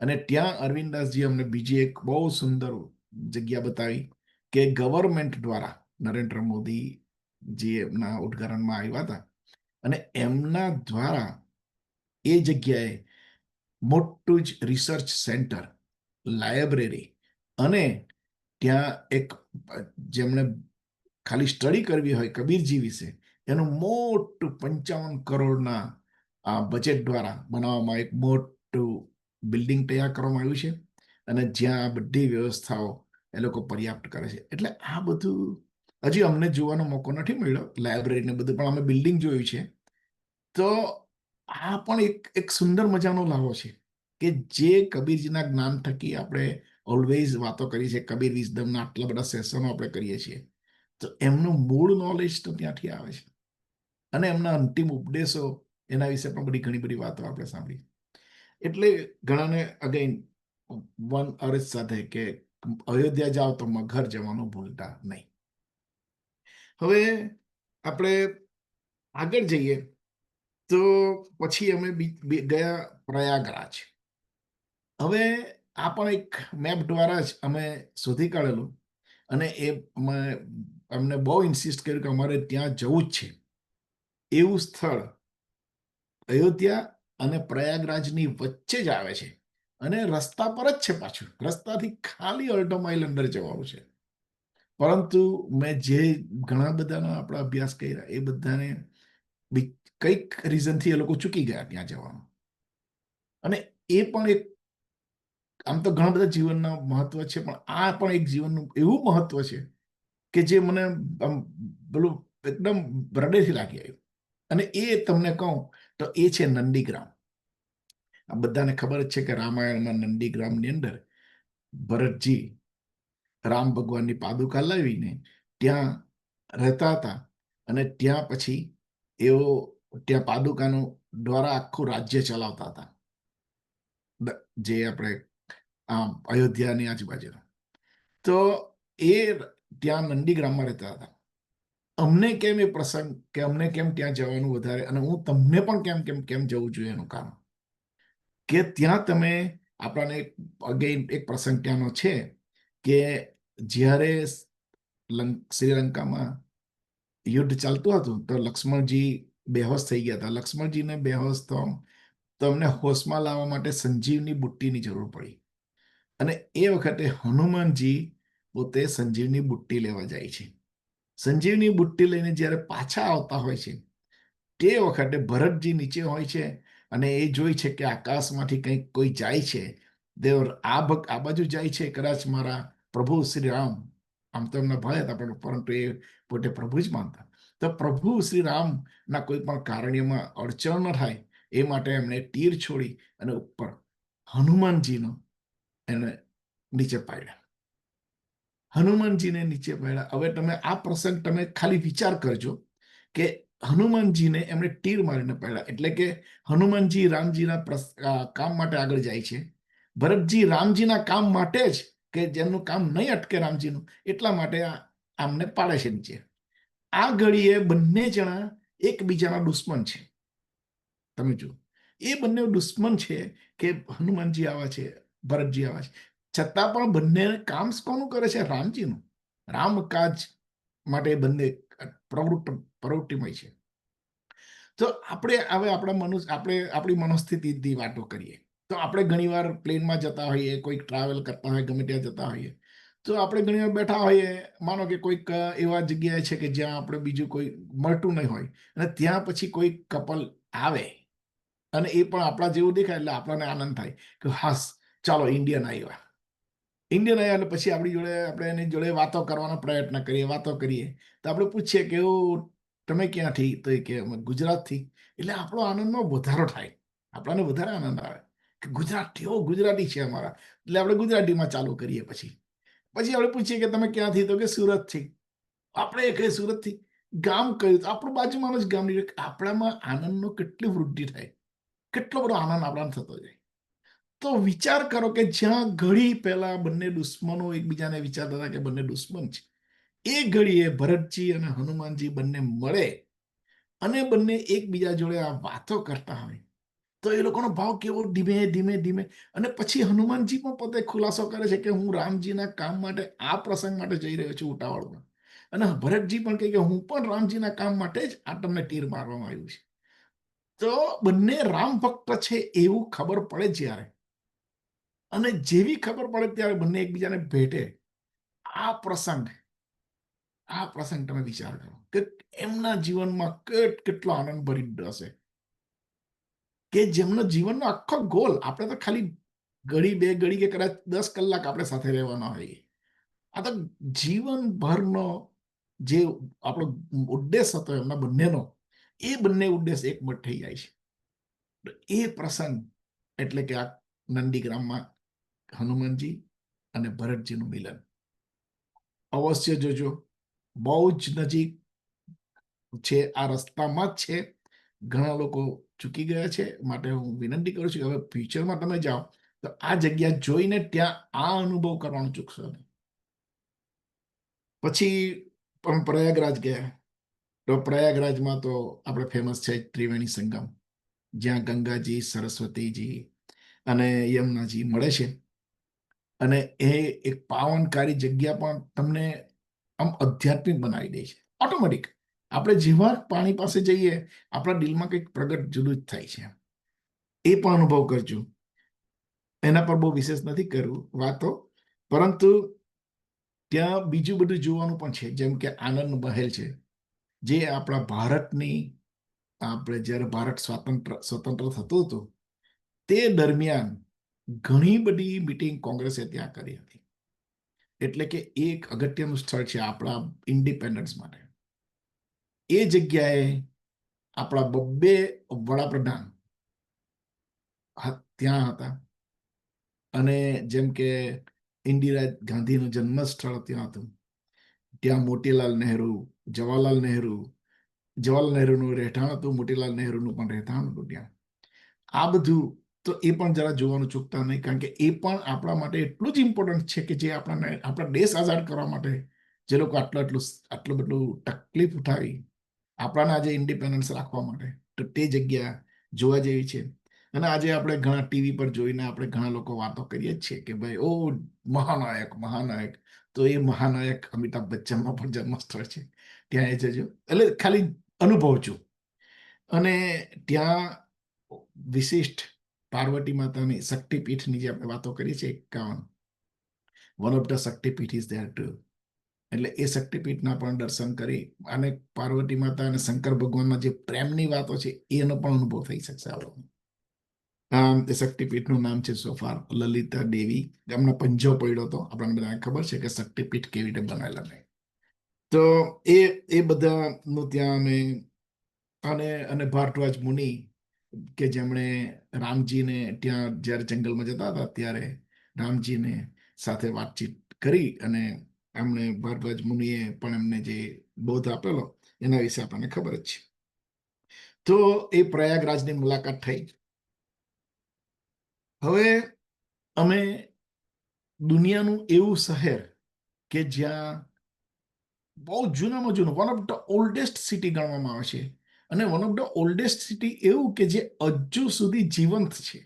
અને ત્યાં અરવિંદાસજી અમને બીજી એક બહુ સુંદર જગ્યા બતાવી કે ગવર્મેન્ટ દ્વારા નરેન્દ્ર મોદીજી એમના ઉદ્ઘાટનમાં આવ્યા હતા અને એમના દ્વારા એ જગ્યાએ મોટું જ રિસર્ચ સેન્ટર, લાઇબ્રેરી અને ત્યાં એક જેમણે ખાલી સ્ટડી કરવી હોય કબીરજી વિશે, એનું મોટું 55 કરોડના બજેટ દ્વારા બનાવવામાં એક મોટું બિલ્ડિંગ તૈયાર કરવામાં આવ્યું છે. અને જ્યાં આ બધી વ્યવસ્થાઓ એ લોકો પર્યાપ્ત કરે છે. એટલે આ બધું હજી અમને જોવાનો મોકો નથી મળ્યો, લાઇબ્રેરીને બધું, પણ અમે બિલ્ડિંગ જોયું છે. તો આ પણ એક સુંદર મજાનો લાવો છે કે જે કબીરજીના જ્ઞાન થકી આપણે ઓલવેઝ વાતો કરી છે, કબીર વિઝડમના આટલા બધા સેશનો આપણે કરીએ છીએ, તો એમનું મૂળ નોલેજ તો ત્યાંથી આવે છે. અને એમના અંતિમ ઉપદેશો, એના વિશે પણ ઘણી બધી વાતો આપણે સાંભળી. એટલે ઘણાને અગેન વન અરજ સાથે કે અયોધ્યા જાઓ તો મગહર જવાનું ભૂલતા નહીં. હવે આપણે આગળ જઈએ તો પછી અમે ગયા પ્રયાગરાજ. હવે આ પણ એક મેપ દ્વારા જ અમે શોધી કાઢેલું અને એ અમને બહુ ઇન્સિસ્ટ કર્યું કે અમારે ત્યાં જવું જ છે. એવું સ્થળ અયોધ્યા અને પ્રયાગરાજની વચ્ચે જ આવે છે, અને રસ્તા પર જ છે, પાછું રસ્તાથી ખાલી અડધો માઇલ અંદર જવાનું છે. પરંતુ મેં જે ઘણા બધાનો આપણા અભ્યાસ કર્યા એ બધાને કંઈક રીઝનથી એ લોકો ચૂકી ગયા ત્યાં જવાનું. અને એ પણ એક, આમ તો ઘણા બધા જીવનના મહત્વ છે, પણ આ પણ એક જીવનનું એવું મહત્વ છે કે જે મને આમ પેલું એકદમ હૃદયથી લાગી આવ્યું. અને એ તમને કહું તો એ છે નંદીગ્રામ. આ બધાને ખબર જ છે કે રામાયણમાં નંદીગ્રામની અંદર ભરતજી રામ ભગવાનની પાદુકા લાવીને ત્યાં રહેતા હતા. અને ત્યાં પછી એઓ ત્યાં પાદુકાનું દ્વારા આખું રાજ્ય ચલાવતા હતા, જે આપણે અયોધ્યાની આજુબાજુ. તો એ ત્યાં નંદીગ્રામમાં રહેતા હતા. અમને કેમ એ પ્રસંગ, કે અમને કેમ ત્યાં જવાનું વધારે, અને હું તમને પણ કેમ કેમ કેમ જવું જોઈએ એનું કારણ કે ત્યાં તમે આપણાને અગેન એક પ્રસંગ ત્યાંનો છે કે જ્યારે શ્રીલંકામાં યુદ્ધ ચાલતું હતું તો લક્ષ્મણજી બેહોશ થઈ ગયા હતા. લક્ષ્મણજીને બેહોશ તો એમને હોશમાં લાવવા માટે સંજીવની બુટ્ટીની જરૂર પડી. અને એ વખતે હનુમાનજી પોતે સંજીવની બુટ્ટી લેવા જાય છે. સંજીવની બુટ્ટી લઈને જ્યારે પાછા આવતા હોય છે તે વખતે ભરતજી નીચે હોય છે અને એ જોઈ છે કે આકાશમાંથી કંઈક કોઈ જાય છે. દેવ આ બાજુ જાય છે, કદાચ મારા પ્રભુ શ્રી રામ. આમ તો એમના ભાઈ હતા, પરંતુ એ પોતે પ્રભુ જ માનતા. તો પ્રભુ શ્રી રામના કોઈ પણ કાર્યમાં અડચણ ન થાય એ માટે એમણે તીર છોડી અને ઉપર હનુમાનજીનો એને નીચે પાડ્યા. હનુમાનજીને નીચે પાડ્યા. હવે તમે આ પ્રસંગ તમે ખાલી વિચાર કરજો કે હનુમાનજીને એમણે તીર મારીને પાડ્યા. એટલે કે હનુમાનજી રામજીના કામ માટે આગળ જાય છે. ભરતજી રામજીના કામ માટે જ, કે જેમનું કામ નહીં અટકે રામજીનું, એટલા માટે આમને પાડે છે નીચે. આ ઘડીએ બંને જણા એકબીજાના દુશ્મન છે. તમે જુઓ, એ બંને દુશ્મન છે કે હનુમાનજી આવા છે, ભરતજી આવા છે, છતાં પણ બંને કામ કોનું કરે છે? રામજીનું. રામકાજ માટે બંને પ્રવૃત્તિમય છે. તો આપણે હવે આપણી મનોસ્થિતિની વાતો કરીએ તો આપણે ઘણીવાર પ્લેનમાં જતા હોઈએ, કોઈક ટ્રાવેલ કરતા હોય, ગમે ત્યાં જતા હોઈએ, તો આપણે ઘણીવાર બેઠા હોઈએ, માનો કે કોઈક એવા જગ્યાએ છે કે જ્યાં આપણે બીજું કોઈ મળતું નહીં હોય, અને ત્યાં પછી કોઈ કપલ આવે અને એ પણ આપણા જેવું દેખાય એટલે આપણને આનંદ થાય કે હાસ, ચાલો ઇન્ડિયન આવ્યા. ઇન્ડિયન આવ્યા એટલે પછી આપણી જોડે આપણે એની જોડે વાતો કરવાનો પ્રયત્ન કરીએ, વાતો કરીએ. તો આપણે પૂછીએ કે તમે ક્યાંથી? તો એ કે અમે ગુજરાતથી. એટલે આપણો આનંદમાં વધારો થાય, આપણને વધારે આનંદ આવે કે ગુજરાતી છે અમારા, એટલે આપણે ગુજરાતીમાં ચાલુ કરીએ. પછી આપણે પૂછીએ કે તમે ક્યાંથી? તો કે સુરતથી. આપણે કહીએ સુરતથી. ગામ કયું? તો આપણું બાજુમાં જ ગામ. આપણામાં આનંદનો કેટલી વૃદ્ધિ થાય, કેટલો બધો આનંદ આપણાને થતો જાય. તો વિચાર કરો કે જ્યાં ઘડી પહેલા બંને દુશ્મનો એકબીજાને વિચારતા હતા કે બંને દુશ્મન છે, એ ઘડીએ ભરતજી અને હનુમાનજી બંને મળે અને બંને એકબીજા જોડે આ વાતો કરતા હોય તો એ લોકોનો ભાવ કેવો ધીમે ધીમે ધીમે. અને પછી હનુમાનજી પણ પોતે ખુલાસો કરે છે કે હું રામજીના કામ માટે, આ પ્રસંગ માટે જઈ રહ્યો છું ઉતાવળમાં. અને ભરતજી પણ કહે કે હું પણ રામજીના કામ માટે જ આ તમને તીર મારવામાં આવ્યું છે. તો બંને રામ ભક્ત છે એવું ખબર પડે જ્યારે, અને જેવી ખબર પડે ત્યારે બંને એકબીજાને ભેટે. આ પ્રસંગ તમે વિચાર કરો કે એમના જીવનમાં કેટલો આનંદ ભરી હશે, કે જેમનો જીવનનો આખો ગોલ, આપણે તો ખાલી ઘડી બે ઘડી કે કદાચ 10 કલાક આપણે સાથે રહેવાના હોઈએ. આ તો જીવનભરનો જે આપણો ઉદ્દેશ હતો એમના બંનેનો, એ બંને ઉદ્દેશ એકમઠ થઈ જાય છે. એ પ્રસંગ એટલે કે આ નંદીગ્રામમાં હનુમાનજી અને ભરતજીનું મિલન અવશ્ય જોજો. બહુ જ નજીક છે, આ રસ્તામાં જ છે. ઘણા લોકો ચૂકી ગયા છે, માટે હું વિનંતી કરું છું કે હવે ફ્યુચરમાં તમે જાઓ તો આ જગ્યા જોઈને ત્યાં આ અનુભવ કરવાનું ચૂકશો નહીં. પછી પણ પ્રયાગરાજ ગયા. તો પ્રયાગરાજમાં તો આપણે ફેમસ છે ત્રિવેણી સંગમ, જ્યાં ગંગાજી, સરસ્વતીજી અને યમુનાજી મળે છે. અને એ એક પાવનકારી જગ્યા પણ તમને આમ આધ્યાત્મિક બનાવી દે છે ઓટોમેટિક. આપણે જેવા પાણી પાસે જઈએ આપણા દિલમાં કંઈક પ્રગટ જુદું જ થાય છે. એ પણ અનુભવ કરજો. એના પર બહુ વિશેષ નથી કરવું વાતો, પરંતુ ત્યાં બીજું બધું જોવાનું પણ છે. જેમ કે આનંદ મહેલ છે, જે આપણા ભારતની, આપણે જ્યારે ભારત સ્વતંત્ર થતું હતું તે દરમિયાન ઘણી બધી મિટિંગ કોંગ્રેસે ત્યાં કરી હતી. એટલે કે એક અગત્યનું સ્થળ છે આપણા ઇન્ડિપેન્ડન્સ માટે. એ જગ્યાએ આપણા બબ્બે વડાપ્રધાન ત્યાં હતા. અને જેમ કે ઇન્દિરા ગાંધીનું જન્મ સ્થળ ત્યાં હતું. ત્યાં મોતીલાલ નહેરુ, જવાહરલાલ નહેરુનું રહેઠાણ હતું, મોતીલાલ નહેરુનું પણ રહેઠાણ હતું ત્યાં. આ બધું તો એ પણ જરા જોવાનું ચૂકતા નહીં, કારણ કે એ પણ આપણા માટે એટલું જ ઇમ્પોર્ટન્ટ છે કે જે આપણા દેશ આઝાદ કરવા માટે જે લોકો આટલું બધું તકલીફ ઉઠાવી આપણાને આજે ઇન્ડિપેન્ડન્સ રાખવા માટે, તો તે જગ્યા જોવા જેવી છે. અને આજે આપણે ઘણા ટીવી પર જોઈને આપણે ઘણા લોકો વાતો કરીએ જ છીએ કે ભાઈ ઓ મહાનાયક, તો એ મહાનાયક અમિતાભ બચ્ચનનો પણ જન્મસ્થળ છે, ત્યાં એ જજો. એટલે ખાલી અનુભવ છું. અને ત્યાં વિશિષ્ટ પાર્વતી માતાની શક્તિપીઠની જે આપણે વાતો કરી છે 51, one of the Shaktipeeth is there two. એટલે એ શક્તિપીઠના પણ દર્શન કરી અને પાર્વતી માતા અને શંકર ભગવાનના જે પ્રેમની વાતો છે એનો પણ અનુભવ થઈ શકશે આપણને. એ શક્તિપીઠનું નામ છે સોફાર લલિતા દેવી. એમનો પંજો પડ્યો હતો, આપણને બધાને ખબર છે કે શક્તિપીઠ કેવી રીતે બનાવેલા નહીં. તો એ બધાનું ત્યાં અને ભારદ્વાજ મુનિ કે જેમણે રામજીને ત્યાં જ્યારે જંગલમાં જતા હતા ત્યારે રામજીને સાથે વાતચીત કરી અને એમણે ભારદ્વાજ મુનિએ પણ એમને જે બોધ આપેલો એના વિશે આપણને ખબર જ છે. તો એ પ્રયાગરાજની મુલાકાત થઈ. હવે અમે દુનિયાનું એવું શહેર કે જ્યાં બહુ જૂનામાં જૂનું, one of the oldest city ગણવામાં આવે છે, અને one of the oldest city એવું કે જે હજુ સુધી જીવંત છે,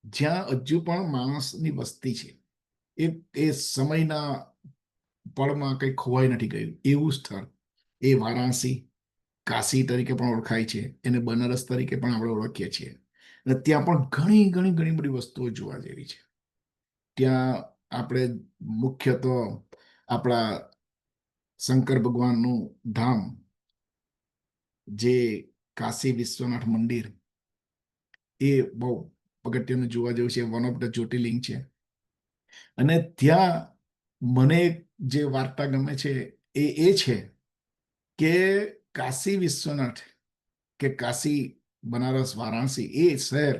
જ્યાં હજુ પણ માણસની વસ્તી છે. એ સમયના પળમાં કંઈ ખોવાઈ નથી ગયું એવું સ્થળ એ વારાણસી, કાશી તરીકે પણ ઓળખાય છે, એને બનારસ તરીકે પણ આપણે ઓળખીએ છીએ. અને ત્યાં પણ ઘણી બધી વસ્તુઓ જોવા જેવી છે. ત્યાં આપણે મુખ્ય તો આપણા શંકર ભગવાનનું ધામ, જે કાશી વિશ્વનાથ મંદિર, એ બહુ અગત્યનું જોવા જેવું છે. વન ઓફ ધ જ્યોતિર્લિંગ છે. અને ત્યાં મને જે વાર્તા ગમે છે એ છે કે કાશી વિશ્વનાથ કે કાશી, બનારસ, વારાણસી એ શહેર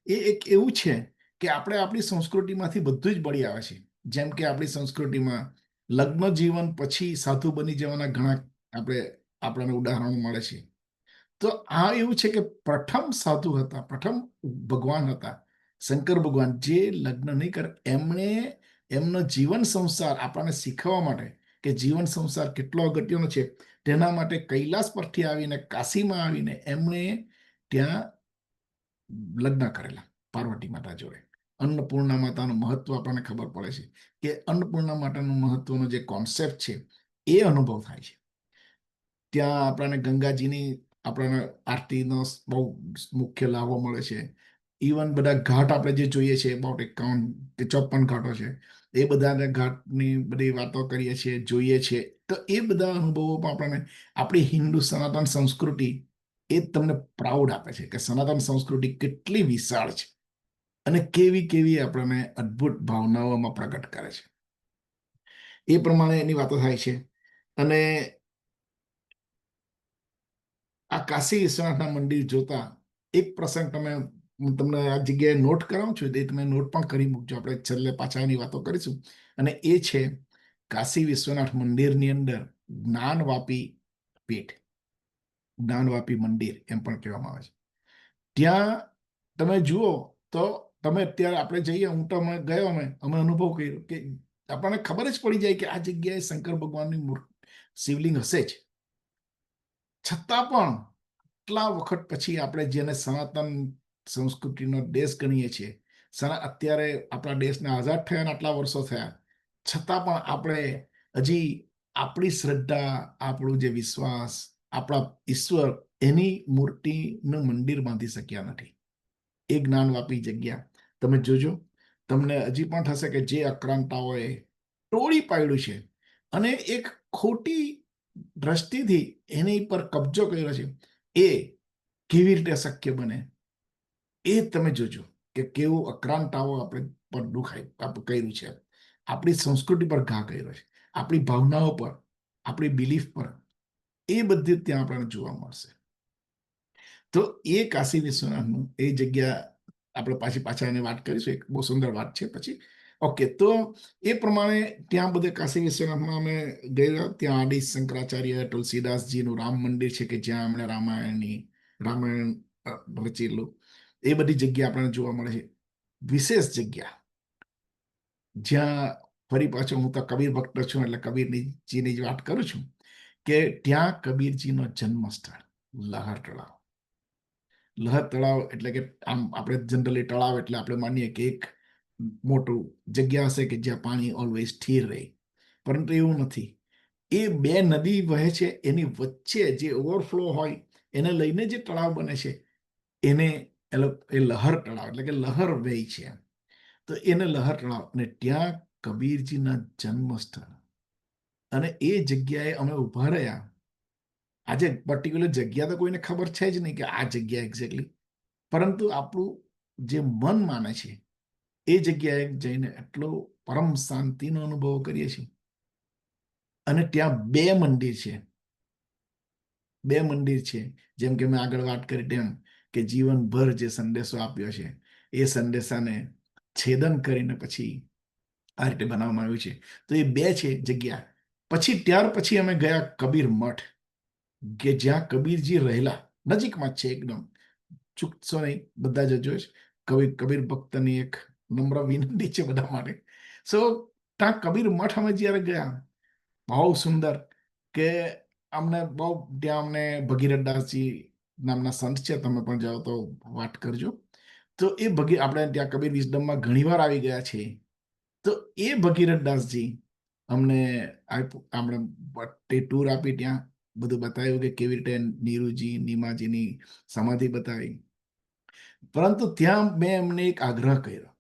એ એક એવું છે કે આપણે આપણી સંસ્કૃતિમાંથી બધું જ બળી આવે છે. જેમ કે આપણી સંસ્કૃતિમાં લગ્ન જીવન પછી સાધુ બની જવાના ઘણા આપણને ઉદાહરણો મળે છે. તો આ એવું છે કે પ્રથમ સાધુ હતા, પ્રથમ ભગવાન હતા શંકર ભગવાન, જે લગ્ન નહીં કરે. એમણે એમનો જીવન સંસાર આપણને શીખવવા માટે કે જીવન સંસાર કેટલો અગત્યનો છે, તેના માટે કૈલાસ પરથી આવીને કાશીમાં આવીને એમણે ત્યાં લગ્ન કરેલા પાર્વતી માતા જોડે. અન્નપૂર્ણા માતાનું મહત્વ આપણને ખબર પડે છે કે અન્નપૂર્ણા માતાનું મહત્વનો જે કોન્સેપ્ટ છે એ અનુભવ થાય છે. ત્યાં આપણને ગંગાજીની આપણને આરતીનો બહુ મુખ્ય લાભો મળે છે. ઇવન બધા ઘાટ આપણે જે જોઈએ છીએ, અબાઉટ 51 કે 54 ઘાટો છે, એ બધાને ઘાટની બધી વાતો કરીએ છીએ, જોઈએ છીએ. તો એ બધા અનુભવો પણ આપણને આપણી હિન્દુ સનાતન સંસ્કૃતિ એ તમને પ્રાઉડ આપે છે કે સનાતન સંસ્કૃતિ કેટલી વિશાળ છે અને કેવી આપણને અદ્ભુત ભાવનાઓમાં પ્રગટ કરે છે. એ પ્રમાણે એની વાતો થાય છે. અને આ કાશી વિશ્વનાથના મંદિર જોતા એક પ્રસંગ હું તમને આ જગ્યાએ નોટ કરાવું છું, એ તમે નોટ પણ કરી મૂકજો. આપણે છેલ્લે પાછા એની વાતો કરીશું. અને એ છે કાશી વિશ્વનાથ મંદિરની અંદર જ્ઞાનવાપી પીઠ, જ્ઞાનવાપી મંદિર એમ પણ કહેવામાં આવે છે. ત્યાં તમે જુઓ તો તમે અત્યારે આપણે જઈએ, હું તો ગયો, અમે અનુભવ કર્યો કે આપણને ખબર જ પડી જાય કે આ જગ્યાએ શંકર ભગવાનની શિવલિંગ હશે જ. છતાં પણ આટલા વખત પછી આપણે જેને સનાતન સંસ્કૃતિનો દેશ ગણીએ છીએ, અત્યારે આપણા દેશને આઝાદ થયાના આટલા વર્ષો થયા, છતાં પણ આપણે હજી આપણી શ્રદ્ધા, આપણું જે વિશ્વાસ, આપણા ઈશ્વર, એની મૂર્તિનું મંદિર બાંધી શક્યા નથી. એ જ્ઞાનવાપી જગ્યા તમે જોજો. તમને હજી પણ થશે કે જે આક્રાંતાઓએ તોડી પાડ્યું છે અને એક ખોટી દ્રષ્ટિથી એની પર કબજો કર્યો છે, એ કેવી રીતે શક્ય બને એ તમે જોજો કે કેવું આક્રાંતાઓ આપણે પર કર્યું છે, આપણી સંસ્કૃતિ પર ઘા કર્યો છે, આપણી ભાવનાઓ પર, આપણી બિલીફ પર, એ બધી ત્યાં આપણને જોવા મળશે. તો એ કાશી વિશ્વનાથનું એ જગ્યા આપણે પાછા એને વાત કરીશું, એક બહુ સુંદર વાત છે પછી. ઓકે, તો એ પ્રમાણે ત્યાં બધે કાશી વિશ્વનાથમાં અમે ગયા. ત્યાં આદિ શંકરાચાર્ય તુલસીદાસજીનું રામ મંદિર છે કે જ્યાં એમણે રામાયણ રચેલું, એ બધી જગ્યા આપણને જોવા મળે છે. વિશેષ જગ્યા જ્યાં ફરી પાછો હું તો કબીર ભક્ત છું એટલે કબીરજીની જ વાત કરું છું કે ત્યાં કબીરજીનો જન્મ સ્થળ લહર તળાવ. લહર તળાવ એટલે કે આમ આપણે જનરલી તળાવ એટલે આપણે માનીએ કે એક મોટું જગ્યા હશે કે જ્યાં પાણી ઓલવેઝ સ્થિર રહે, પરંતુ એવું નથી. એ બે નદી વહે છે, એની વચ્ચે જે ઓવરફ્લો હોય એને લઈને જે તળાવ બને છે એને એ લહર તળાવ એટલે કે લહર વહી છે, તો એને લહર તળાવ. અને ત્યાં કબીરજીના જન્મ સ્થળ અને એ જગ્યાએ અમે ઉભા રહ્યા. આજે પર્ટિક્યુલર જગ્યા તો કોઈને ખબર છે જ નહીં કે આ જગ્યા એક્ઝેક્ટલી, પરંતુ આપણું જે મન માને છે એ જગ્યાએ જઈને એટલો પરમ શાંતિનો અનુભવ કરીએ છીએ. અને ત્યાં બે મંદિર છે, જેમ કે મેં આગળ વાત કરી તેમ કે જીવનભર જે સંદેશો આપ્યો છે એ સંદેશાને છેદન કરીને પછી આ રીતે બનાવવામાં આવ્યું છે. તો એ બે છે જગ્યા. ત્યાર પછી અમે ગયા કબીર મઠ કે જ્યાં કબીરજી રહેલા, નજીકમાં જ છે એકદમ, ચૂકશો નહીં, બધા જ જોઈશ. કબીર ભક્તની એક નમ્ર વિનંતી છે બધા માટે. ત્યાં કબીર મઠ અમે જ્યારે ગયા, બહુ સુંદર કે ત્યાં અમને ભગીરથદાસજી નામના સંત છે, તમે પણ જાઓ તો વાત કરજો. તો એ આપણે ત્યાં કબીર વિઝડમમાં ઘણીવાર આવી ગયા છે. તો એ ભગીરથદાસજી અમને ટૂર આપી, ત્યાં બધું બતાવ્યું કે કેવી રીતે નીરુજી નીમાજીની સમાધિ બતાવી. પરંતુ ત્યાં મેં એમને એક આગ્રહ કર્યો,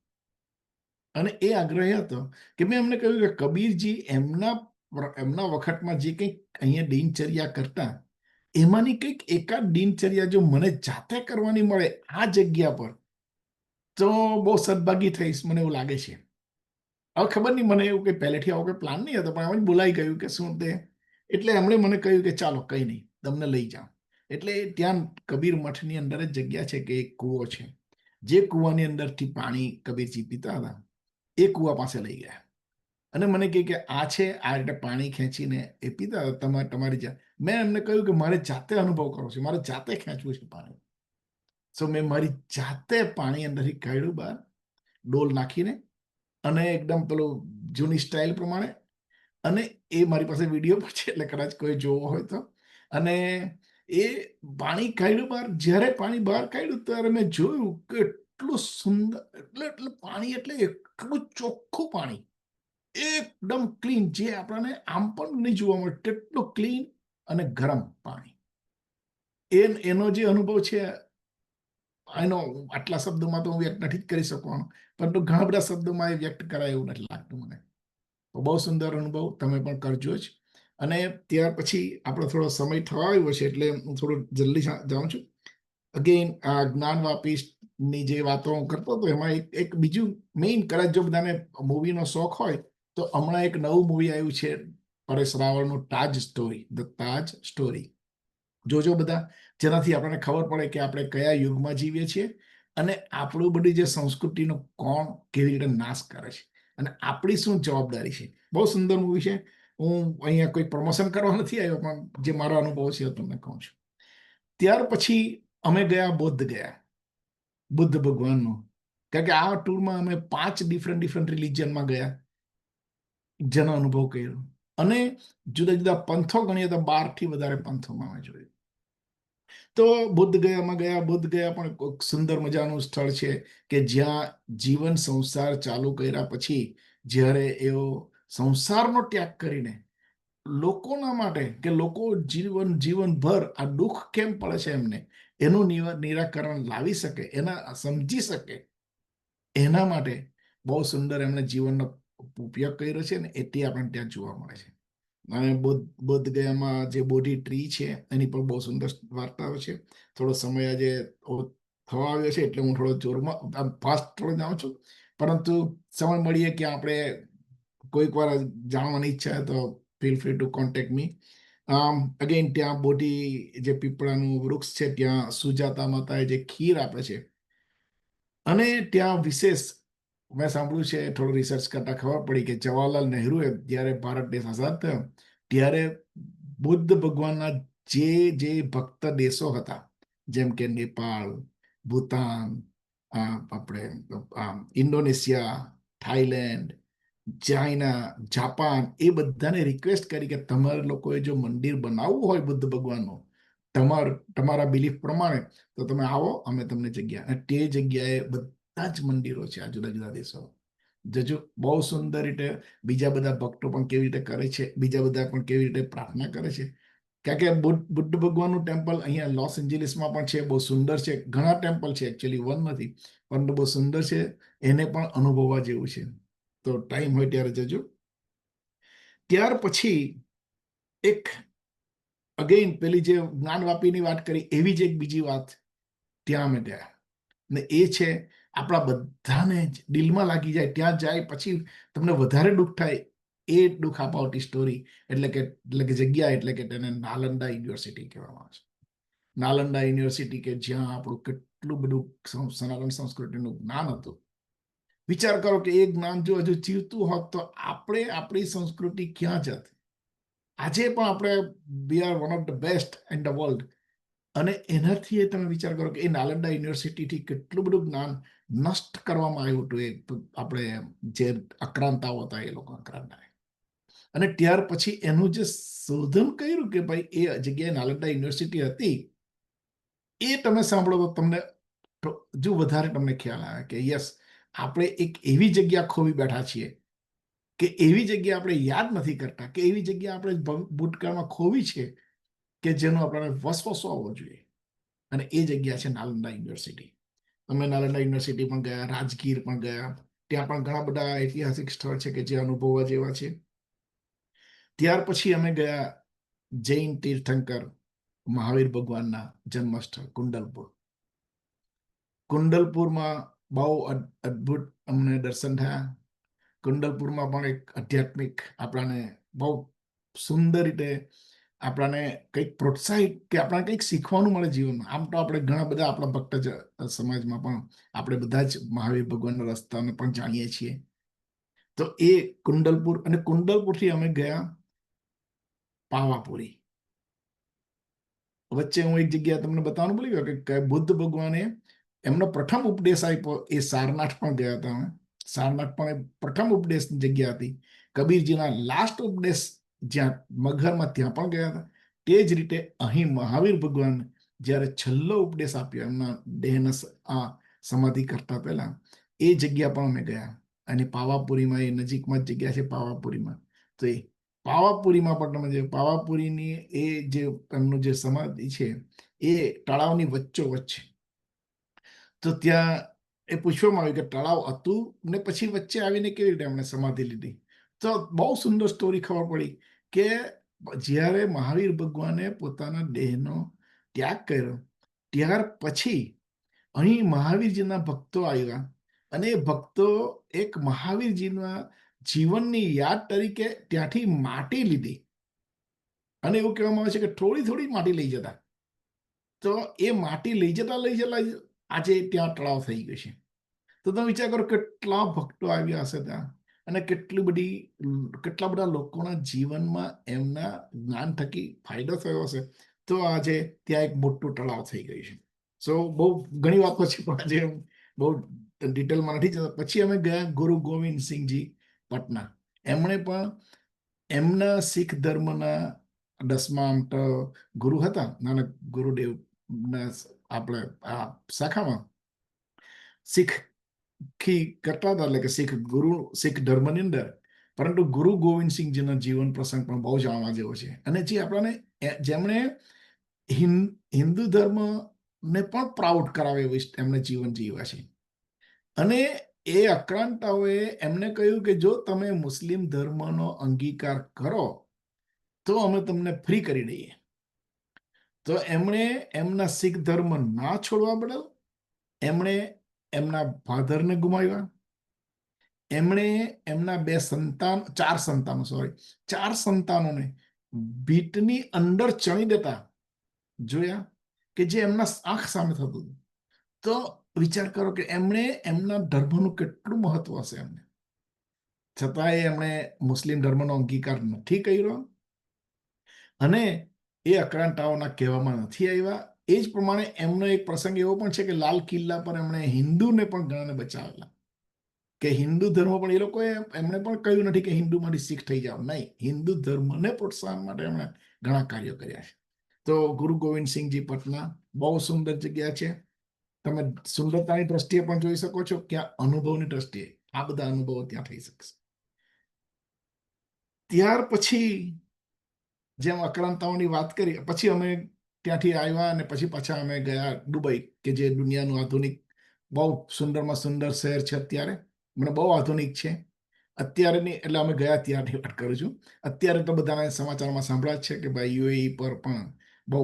અને એ આગ્રહ હતો કે મેં એમને કહ્યું કે કબીરજી એમના વખતમાં જે કંઈક અહીંયા દિનચર્યા કરતા, એમાંની કંઈક એકાદ દિનચર્યા જો મને જાતે કરવાની મળે આ જગ્યા પર, તો બહુ સદભાગી થઈશ, મને એવું લાગે છે. હવે ખબર નહીં, મને એવું કંઈ પહેલેથી આવો કોઈ પ્લાન નહીં હતો, પણ એમ જ બોલાઈ ગયું કે શું તે. એટલે એમણે મને કહ્યું કે ચાલો કંઈ નહીં, તમને લઈ જાઓ. એટલે ત્યાં કબીર મઠની અંદર જ જગ્યા છે કે એક કૂવો છે, જે કૂવાની અંદરથી પાણી કબીરજી પીતા હતા, એ કૂવા પાસે લઈ ગયા અને મને કહે કે આ છે, આ રીતે પાણી ખેંચીને એ પીતા હતા, તમારી મેં એમને કહ્યું કે મારે જાતે અનુભવ કરવો છે, મારે જાતે ખેંચવું છે પાણી. મેં મારી જાતે પાણી અંદરથી કાઢ્યું બહાર, ડોલ નાખીને, અને એકદમ પેલું જૂની સ્ટાઇલ પ્રમાણે. અને એ મારી પાસે વિડીયો પણ છે, એટલે કદાચ કોઈ જોવો હોય તો. અને એ પાણી કાઢ્યું બહાર. જ્યારે પાણી બહાર કાઢ્યું ત્યારે મેં જોયું કે એટલું સુંદર, એટલે પાણી એટલે એટલું ચોખ્ખું પાણી, એકદમ ક્લીન, જે આપણને આમ પણ નહીં જોવા મળે તેટલું ક્લીન અને ગરમ પાણી. એનો જે અનુભવ છે એનો આટલા શબ્દોમાં તો હું વ્યક્ત નથી કરી શકવાનો, પરંતુ ઘણા બધા શબ્દોમાં એ વ્યક્ત કરાય એવું નથી લાગતું મને. બહુ સુંદર અનુભવ, તમે પણ કરજો જ. અને ત્યાર પછી આપણો થોડો સમય થવા આવ્યો છે, એટલે હું થોડું જલ્દી જાઉં છું. અગેન આ જ્ઞાનવાપીની જે વાતો હું કરતો હતો, એમાં એક બીજું મેઇન, કદાચ જો બધાને મૂવીનો શોખ હોય તો હમણાં એક નવું મૂવી આવ્યું છે પરેશ રાવળનું, તાજ સ્ટોરી, ધ તાજ સ્ટોરી. જોજો બધા, જેનાથી આપણને ખબર પડે કે આપણે કયા યુગમાં જીવીએ છીએ અને આપણું બધી જે સંસ્કૃતિનો કોણ કેવી રીતે નાશ કરે છે અને આપણી શું જવાબદારી છે. બહુ સુંદર મૂવી છે. હું અહીંયા કોઈ પ્રમોશન કરવા નથી આવ્યો, પણ જે મારો અનુભવ છે તમને કહું છું. ત્યાર પછી અમે ગયા બુદ્ધ ભગવાનનો, કારણ કે આ ટૂરમાં અમે 5 ડિફરન્ટ રિલિજનમાં ગયા, જેનો અનુભવ કર્યો. અને જુદા જુદા પંથો ગણીએ તો 12 થી વધારે પંથોમાં અમે જોયું. તો બુદ્ધ ગયા પણ એક સુંદર મજાનું સ્થળ છે કે જ્યાં જીવન સંસાર ચાલુ કર્યા પછી જ્યારે એઓ સંસારનો ત્યાગ કરીને લોકોના માટે, કે લોકો જીવનભર આ દુઃખ કેમ પડે છે એમને, એનું નિરાકરણ લાવી શકે, એના સમજી શકે, એના માટે બહુ સુંદર એમણે જીવનનો ઉપયોગ કર્યો છે ને એ આપણને ત્યાં જોવા મળે છે. અને બોધ ગયામાં જે બોધી ટ્રી છે એની પણ બહુ સુંદર વાર્તાઓ છે. થોડો સમય આજે થવા આવ્યો છે એટલે હું થોડો જોરમાં ફાસ્ટ થોડો જાઉં છું, પરંતુ સમય મળીએ કે આપણે કોઈક વાર જાણવાની ઈચ્છા તો ફીલ ફ્રી ટુ કોન્ટેક્ટ મી. અગેન ત્યાં બોધી જે પીપળાનું વૃક્ષ છે ત્યાં સુજાતા માતાએ જે ખીર આપે છે, અને ત્યાં વિશેષ મેં સાંભળ્યું છે, થોડું રિસર્ચ કરતા ખબર પડી કે જવાહરલાલ નહેરુએ જ્યારે ભારત દેશ આઝાદ થયો ત્યારે બુદ્ધ ભગવાનના જે ભક્ત દેશો હતા, જેમ કે નેપાળ, ભૂતાન, આપણે ઇન્ડોનેશિયા, થાઈલેન્ડ, ચાઇના, જાપાન, એ બધાને રિક્વેસ્ટ કરી કે તમારે લોકોએ જો મંદિર બનાવવું હોય બુદ્ધ ભગવાનનું તમારા બિલીફ પ્રમાણે, તો તમે આવો, અમે તમને જગ્યા. અને તે જગ્યાએ બધા જ મંદિરો છે આ જુદા જુદા દેશો. જજો બહુ સુંદર રીતે બીજા બધા ભક્તો પણ કેવી રીતે કરે છે, બીજા બધા પણ કેવી રીતે પ્રાર્થના કરે છે. કારણ કે બુદ્ધ ભગવાનનું ટેમ્પલ અહીંયા લોસ એન્જલિસમાં પણ છે, બહુ સુંદર છે. ઘણા ટેમ્પલ છે, એકચ્યુઅલી વન નથી, પરંતુ બહુ સુંદર છે. એને પણ અનુભવવા જેવું છે. તો ટાઈમ હોય ત્યારે જજો. ત્યાર પછી એક અગેન પેલી જે જ્ઞાનવાપીની વાત કરી એવી જ એક બીજી વાત ત્યાં અમે ગયા, ને એ છે આપણા બધાને દિલમાં લાગી જાય. ત્યાં જાય પછી તમને વધારે દુઃખ થાય એ દુઃખ અપાવતી સ્ટોરી, એટલે કે જગ્યા, એટલે કે તેને નાલંદા યુનિવર્સિટી કહેવામાં આવે છે. નાલંદા યુનિવર્સિટી કે જ્યાં આપણું કેટલું બધું સનાતન સંસ્કૃતિનું જ્ઞાન હતું. વિચાર કરો કે એ જ્ઞાન જો હજુ જીવતું હોત તો આપણે આપણી સંસ્કૃતિ ક્યાં જત. આજે પણ આપણે we are one of the best in the world. અને એનાથી તમે વિચાર કરો કે એ નાલંદા યુનિવર્સિટીથી કેટલું બધું જ્ઞાન નષ્ટ કરવામાં આવ્યું હતું. એ આપણે જે આક્રાંતાઓ હતા એ લોકો આક્રાંતા. અને ત્યાર પછી એનું જે શોધન કર્યું કે ભાઈ એ જગ્યાએ નાલંદા યુનિવર્સિટી હતી, એ તમે સાંભળો તો તમને જો વધારે તમને ખ્યાલ આવે કે યસ, આપણે એક એવી જગ્યા ખોવી બેઠા છીએ કે એવી જગ્યા આપણે યાદ નથી કરતા, કે એવી જગ્યા આપણે ભૂતકાળમાં ખોવી છે કે જેનો આપણને વસવસો આવવો જોઈએ. અને એ જગ્યા છે નાલંદા યુનિવર્સિટી. અમે નાલંદા યુનિવર્સિટી પણ ગયા, રાજગીર પણ ગયા. ત્યાં પણ ઘણા બધા ઐતિહાસિક સ્થળ છે કે જે અનુભવવા જેવા છે. ત્યાર પછી અમે ગયા જૈન તીર્થંકર મહાવીર ભગવાનના જન્મસ્થળ કુંડલપુર. કુંડલપુરમાં બહુ અદ્ભુત અમને દર્શન થયા. કુંડલપુરમાં પણ એક આધ્યાત્મિક આપણને બહુ સુંદર રીતે આપણને કંઈક પ્રોત્સાહિત કે આપણને કંઈક શીખવાનું મળે જીવનમાં. આમ તો આપણે ઘણા બધા આપણા ભક્ત સમાજમાં પણ આપણે બધા જ મહાવીર ભગવાનના રસ્તાને પણ જાણીએ છીએ. તો એ કુંડલપુર, અને કુંડલપુરથી અમે ગયા પાવાપુરી. વચ્ચે હું એક જગ્યા તમને બતાવવાનું ભૂલી ગયો કે બુદ્ધ ભગવાને એમનો પ્રથમ ઉપદેશ આપ્યો એ સારનાથ પણ ગયા હતા અમે. સારનાથ પણ એ પ્રથમ ઉપદેશની જગ્યા હતી. કબીરજીના લાસ્ટ ઉપદેશ જ્યાં મગહરમાં ત્યાં પણ ગયા હતા. તે જ રીતે અહીં મહાવીર ભગવાન જ્યારે છેલ્લો ઉપદેશ આપ્યો એમના દેહના સમાધિ કરતા પહેલા, એ જગ્યા પણ અમે ગયા. અને પાવાપુરીમાં, એ નજીકમાં જ જગ્યા છે પાવાપુરીમાં. તો એ પાવાપુરીમાં પણ તમે જે પાવાપુરીની એ જે એમનું જે સમાધિ છે એ તળાવની વચ્ચોવચ્ચ. તો ત્યાં એ પૂછવામાં આવ્યું કે તળાવ હતું ને પછી વચ્ચે આવીને કેવી રીતે એમણે સમાધિ લીધી. તો બહુ સુંદર સ્ટોરી ખબર પડી કે જ્યારે મહાવીર ભગવાને પોતાના દેહનો ત્યાગ કર્યો ત્યાર પછી અહીં મહાવીરજીના ભક્તો આવ્યા, અને એ ભક્તો એક મહાવીરજીના જીવનની યાદ તરીકે ત્યાંથી માટી લીધી. અને એવું કહેવામાં આવે છે કે થોડી થોડી માટી લઈ જતા. તો એ માટી લઈ જતા આજે ત્યાં તળાવ થઈ ગયું છે. તો તમે વિચાર કરો કેટલા ભક્તો આવ્યા હશે ત્યાં, અને કેટલા બધા લોકોના જીવનમાં એમના જ્ઞાન થકી ફાયદો થયો હશે. તો આજે ત્યાં એક મોટું તળાવ થઈ ગયું છે. સો બહુ ઘણી વાતો છે, પણ આજે બહુ ડિટેલમાં નથી જતા. પછી અમે ગયા ગુરુ ગોવિંદ સિંહજી પટના. એમણે પણ એમના શીખ ધર્મના 10મા ગુરુ હતા, નાનક ગુરુદેવના આપણે આ શાખામાં શીખી કરતા હતા, એટલે કે શીખ ધર્મની અંદર. પરંતુ ગુરુ ગોવિંદ સિંહજીના જીવન પ્રસંગ પણ બહુ જાણવા જેવો છે. અને જે આપણને જેમણે હિન્દુ ધર્મને પણ પ્રાઉડ કરાવે એમણે જીવન જીવ્યા છે. અને એ આક્રાંતાઓએ એમને કહ્યું કે જો તમે મુસ્લિમ ધર્મનો અંગીકાર કરો તો અમે તમને ફ્રી કરી દઈએ. તો એમણે એમના શીખ ધર્મ ના છોડવા બદલ એમણે એમના ફાધરને ગુમાવ્યા, એમણે એમના ચાર સંતાનોને ભીતની અંદર ચણી દેતા જોયા, કે જે એમના આંખ સામે થતું હતું. તો વિચાર કરો કે એમણે એમના ધર્મનું કેટલું મહત્વ હશે એમને, છતાંય એમણે મુસ્લિમ ધર્મનો અંગીકાર નથી કર્યો અને એ આક્રાંતાઓના કહેવામાં નથી આવ્યા. એ જ પ્રમાણે એમનો એક પ્રસંગ એવો પણ છે કે લાલ કિલ્લા પર એમણે હિન્દુને પણ ઘણાને બચાવેલા, કે હિન્દુ ધર્મ પણ એ લોકોએ એમણે પણ કહ્યું નથી કે હિન્દુમાંથી શીખ થઈ જાવ, નહીં, હિન્દુ ધર્મને પ્રોત્સાહન માટે એમણે ઘણા કાર્યો કર્યા છે. તો ગુરુ ગોવિંદસિંહજી પટના બહુ સુંદર જગ્યા છે. તમે સુંદરતાની દ્રષ્ટિએ પણ જોઈ શકો છો, ક્યાં અનુભવની દ્રષ્ટિએ આ બધા અનુભવો ત્યાં થઈ શકશે. ત્યાર પછી જેમ આક્રાંતાઓની વાત કરી, પછી અમે ત્યાંથી આવ્યા અને પછી પાછા અમે ગયા દુબઈ, કે જે દુનિયાનું આધુનિક બહુ સુંદરમાં સુંદર શહેર છે. અત્યારે મને બહુ આધુનિક છે અત્યારેની, એટલે અમે ગયા ત્યારથી વાત કરું છું. અત્યારે તો બધાને સમાચારમાં સાંભળ્યા છે કે ભાઈ યુએઈ પર પણ બહુ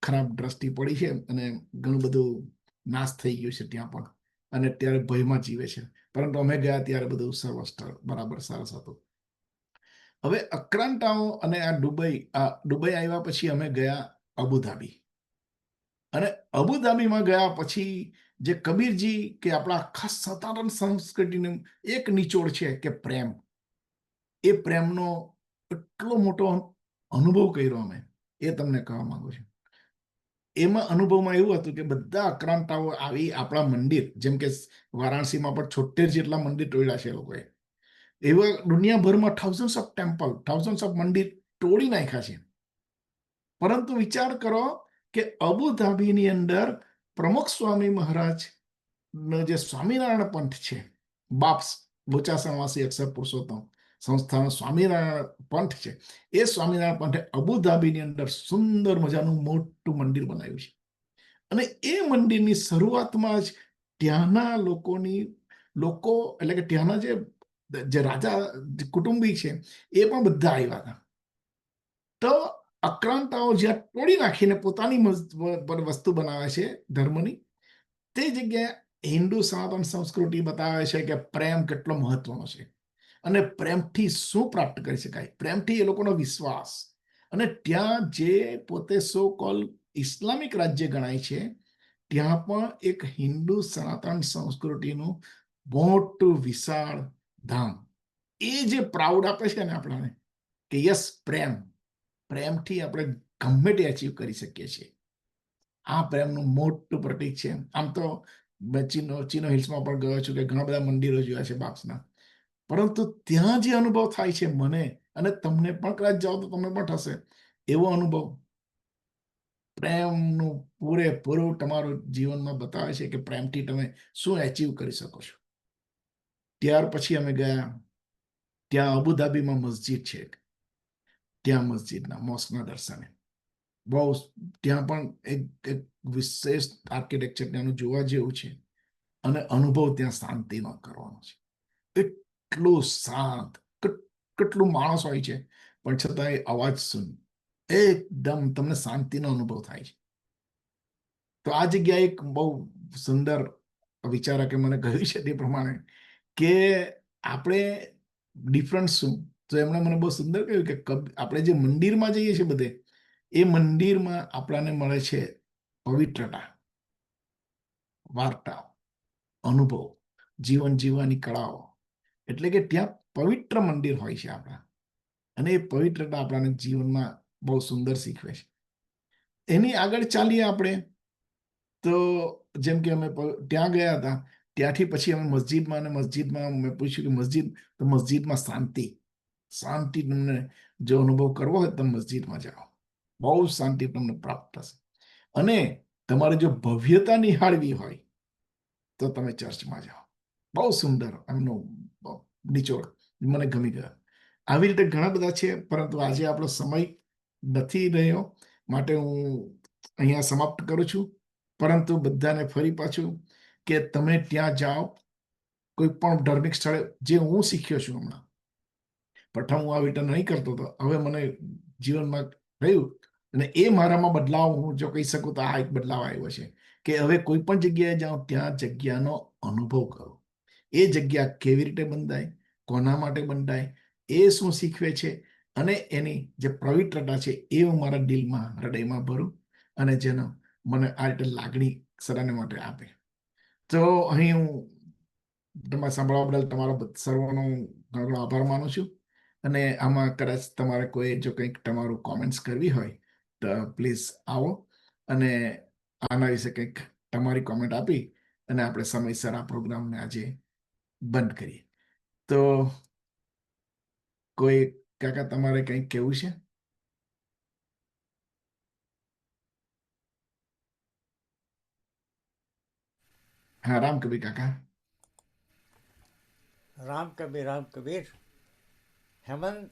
ખરાબ દ્રષ્ટિ પડી છે અને ઘણું બધું નાશ થઈ ગયું છે ત્યાં પણ, અને અત્યારે ભયમાં જીવે છે. પરંતુ અમે ગયા ત્યારે બધું સર્વસ્થળ બરાબર સરસ હતું. હવે આક્રાંતાઓ અને આ દુબઈ આવ્યા પછી અમે ગયા અબુધાબી, અને અબુધાબીમાં ગયા પછી જે કબીરજી, કે આપણા આખા સનાતન સંસ્કૃતિનું એક નિચોડ છે કે પ્રેમ, એ પ્રેમનો એટલો મોટો અનુભવ કર્યો અમે, એ તમને કહેવા માંગુ છું. એમાં અનુભવમાં એવું હતું કે બધા આક્રાંતાઓ આવી આપણા મંદિર, જેમ કે વારાણસીમાં પણ 76 જેટલા મંદિર તોડ્યા છે એ લોકોએ, એવા દુનિયાભરમાં થાઉઝન્ડ્સ ઓફ મંદિર તોડી નાખ્યા છે. પરંતુ વિચાર કરો કે અબુધાબીની અંદર પ્રમુખ સ્વામી મહારાજ જે સ્વામિનારાયણ પંથ છે, બાપ્સ બોચાસણવાસી અક્ષર પુરુષોત્તમ સંસ્થાનો સ્વામિનારાયણ પંથ છે, એ સ્વામિનારાયણ પંથે અબુધાબીની અંદર સુંદર મજાનું મોટું મંદિર બનાવ્યું છે. અને એ મંદિરની શરૂઆતમાં જ ત્યાંના લોકો એટલે કે ત્યાંના જે રાજા કુટુંબી છે એ પણ બધા આવ્યા હતા. તો આક્રાંતાઓ જ્યાં તોડી નાખીને પોતાની વસ્તુ બનાવે છે ધર્મની, તે જગ્યાએ હિન્દુ સનાતન સંસ્કૃતિ બતાવે છે કે પ્રેમ કેટલો મહત્વનો છે અને પ્રેમથી શું પ્રાપ્ત કરી શકાય, પ્રેમથી એ લોકોનો વિશ્વાસ. અને ત્યાં જે પોતે સો કોલ ઇસ્લામિક રાજ્ય ગણાય છે, ત્યાં પણ એક હિન્દુ સનાતન સંસ્કૃતિનું મોટું વિશાળ ધામ, એ જે પ્રાઉડ આપે છે ને આપણને, કે યસ, પ્રેમથી આપણે ગમે તે અચીવ કરી શકીએ છીએ. આ પ્રેમનું મોટું પ્રતીક છે. આમ તો ચીનો હિલ્સમાં પણ ગયો છું, કે ઘણા બધા મંદિરો જોયા છે બાપ્સના, પરંતુ ત્યાં જે અનુભવ થાય છે મને, અને તમને પણ કદાચ જાઓ તો તમને પણ થશે એવો અનુભવ, પ્રેમનું પૂરેપૂરું તમારું જીવનમાં બતાવે છે કે પ્રેમથી તમે શું અચીવ કરી શકો છો. ત્યાર પછી અમે ગયા, ત્યાં અબુધાબીમાં મસ્જિદ છે, ત્યાં મસ્જિદના મોસ્કના દર્શને બહુ, ત્યાં પણ એક વિશેષ આર્કિટેક્ચર ત્યાંનું જોવા જેવું છે, અને અનુભવ ત્યાં શાંતિનો કરવાનો છે. એટલું શાંત, કેટલું માણસ હોય છે પણ છતાં એ અવાજ સુન, એકદમ તમને શાંતિનો અનુભવ થાય છે. તો આ જગ્યાએ એક બહુ સુંદર વિચારકે મને કહ્યું છે તે પ્રમાણે કે આપણે ડિફરન્સ શું, તો એમણે મને બહુ સુંદર કહ્યું કે આપણે જે મંદિરમાં જઈએ છીએ બધે, એ મંદિરમાં આપણાને મળે છે પવિત્રતા, વાર્તાઓ, અનુભવ, જીવન જીવવાની કળાઓ. એટલે કે ત્યાં પવિત્ર મંદિર હોય છે આપણા, અને એ પવિત્રતા આપણાને જીવનમાં બહુ સુંદર શીખવે છે. એની આગળ ચાલીએ આપણે, તો જેમ કે અમે ત્યાં ગયા હતા, ત્યાંથી પછી અમે મસ્જિદમાં, અને મસ્જિદમાં મેં પૂછ્યું કે મસ્જિદમાં શાંતિ તમને જો અનુભવ કરવો હોય તો મસ્જિદમાં જાઓ, બહુ શાંતિ તમને પ્રાપ્ત થશે. અને તમારે જો ભવ્યતા નિહાળવી હોય તો તમે ચર્ચમાં જાઓ. બહુ સુંદર એમનો નિચોડ મને ગમી ગયો. આવી રીતે ઘણા બધા છે, પરંતુ આજે આપણો સમય નથી રહ્યો, માટે હું અહીંયા સમાપ્ત કરું છું. પરંતુ બધાને ફરી પાછું કે તમે ત્યાં જાઓ, કોઈ પણ ધાર્મિક સ્થળે જે હું શીખ્યો છું હમણાં, પ્રથમ હું આ વિતરણ નહીં કરતો હતો, હવે મને જીવનમાં થયું અને એ મારામાં બદલાવ હું જો કહી શકું તો આ એક બદલાવ આવ્યો છે કે હવે કોઈ પણ જગ્યાએ જાઉં ત્યાં જગ્યાનો અનુભવ કરો. એ જગ્યા કેવી રીતે બંધાય, કોના માટે બંધાય, એ શું શીખવે છે અને એની જે પવિત્રતા છે એ હું મારા દિલમાં, હૃદયમાં ભરું અને જેનો મને આ રીતે લાગણી સદાને માટે આપે. તો અહીં હું તમારા સાંભળવા બદલ તમારો સર્વનો ઘણો ઘણો આભાર માનું છું. અને આમાં કદાચ તમારે કોઈ જો કંઈક તમારું કોમેન્ટ્સ કરવી હોય તો પ્લીઝ આવો અને આના વિશે કંઈક તમારી કોમેન્ટ આપી અને આપણે સમયસર આ પ્રોગ્રામને આજે બંધ કરીએ. તો કોઈ કાકા તમારે કંઈક કહેવું છે? હા, રામ કબીર કાકા. રામ કબીર. હેમંત,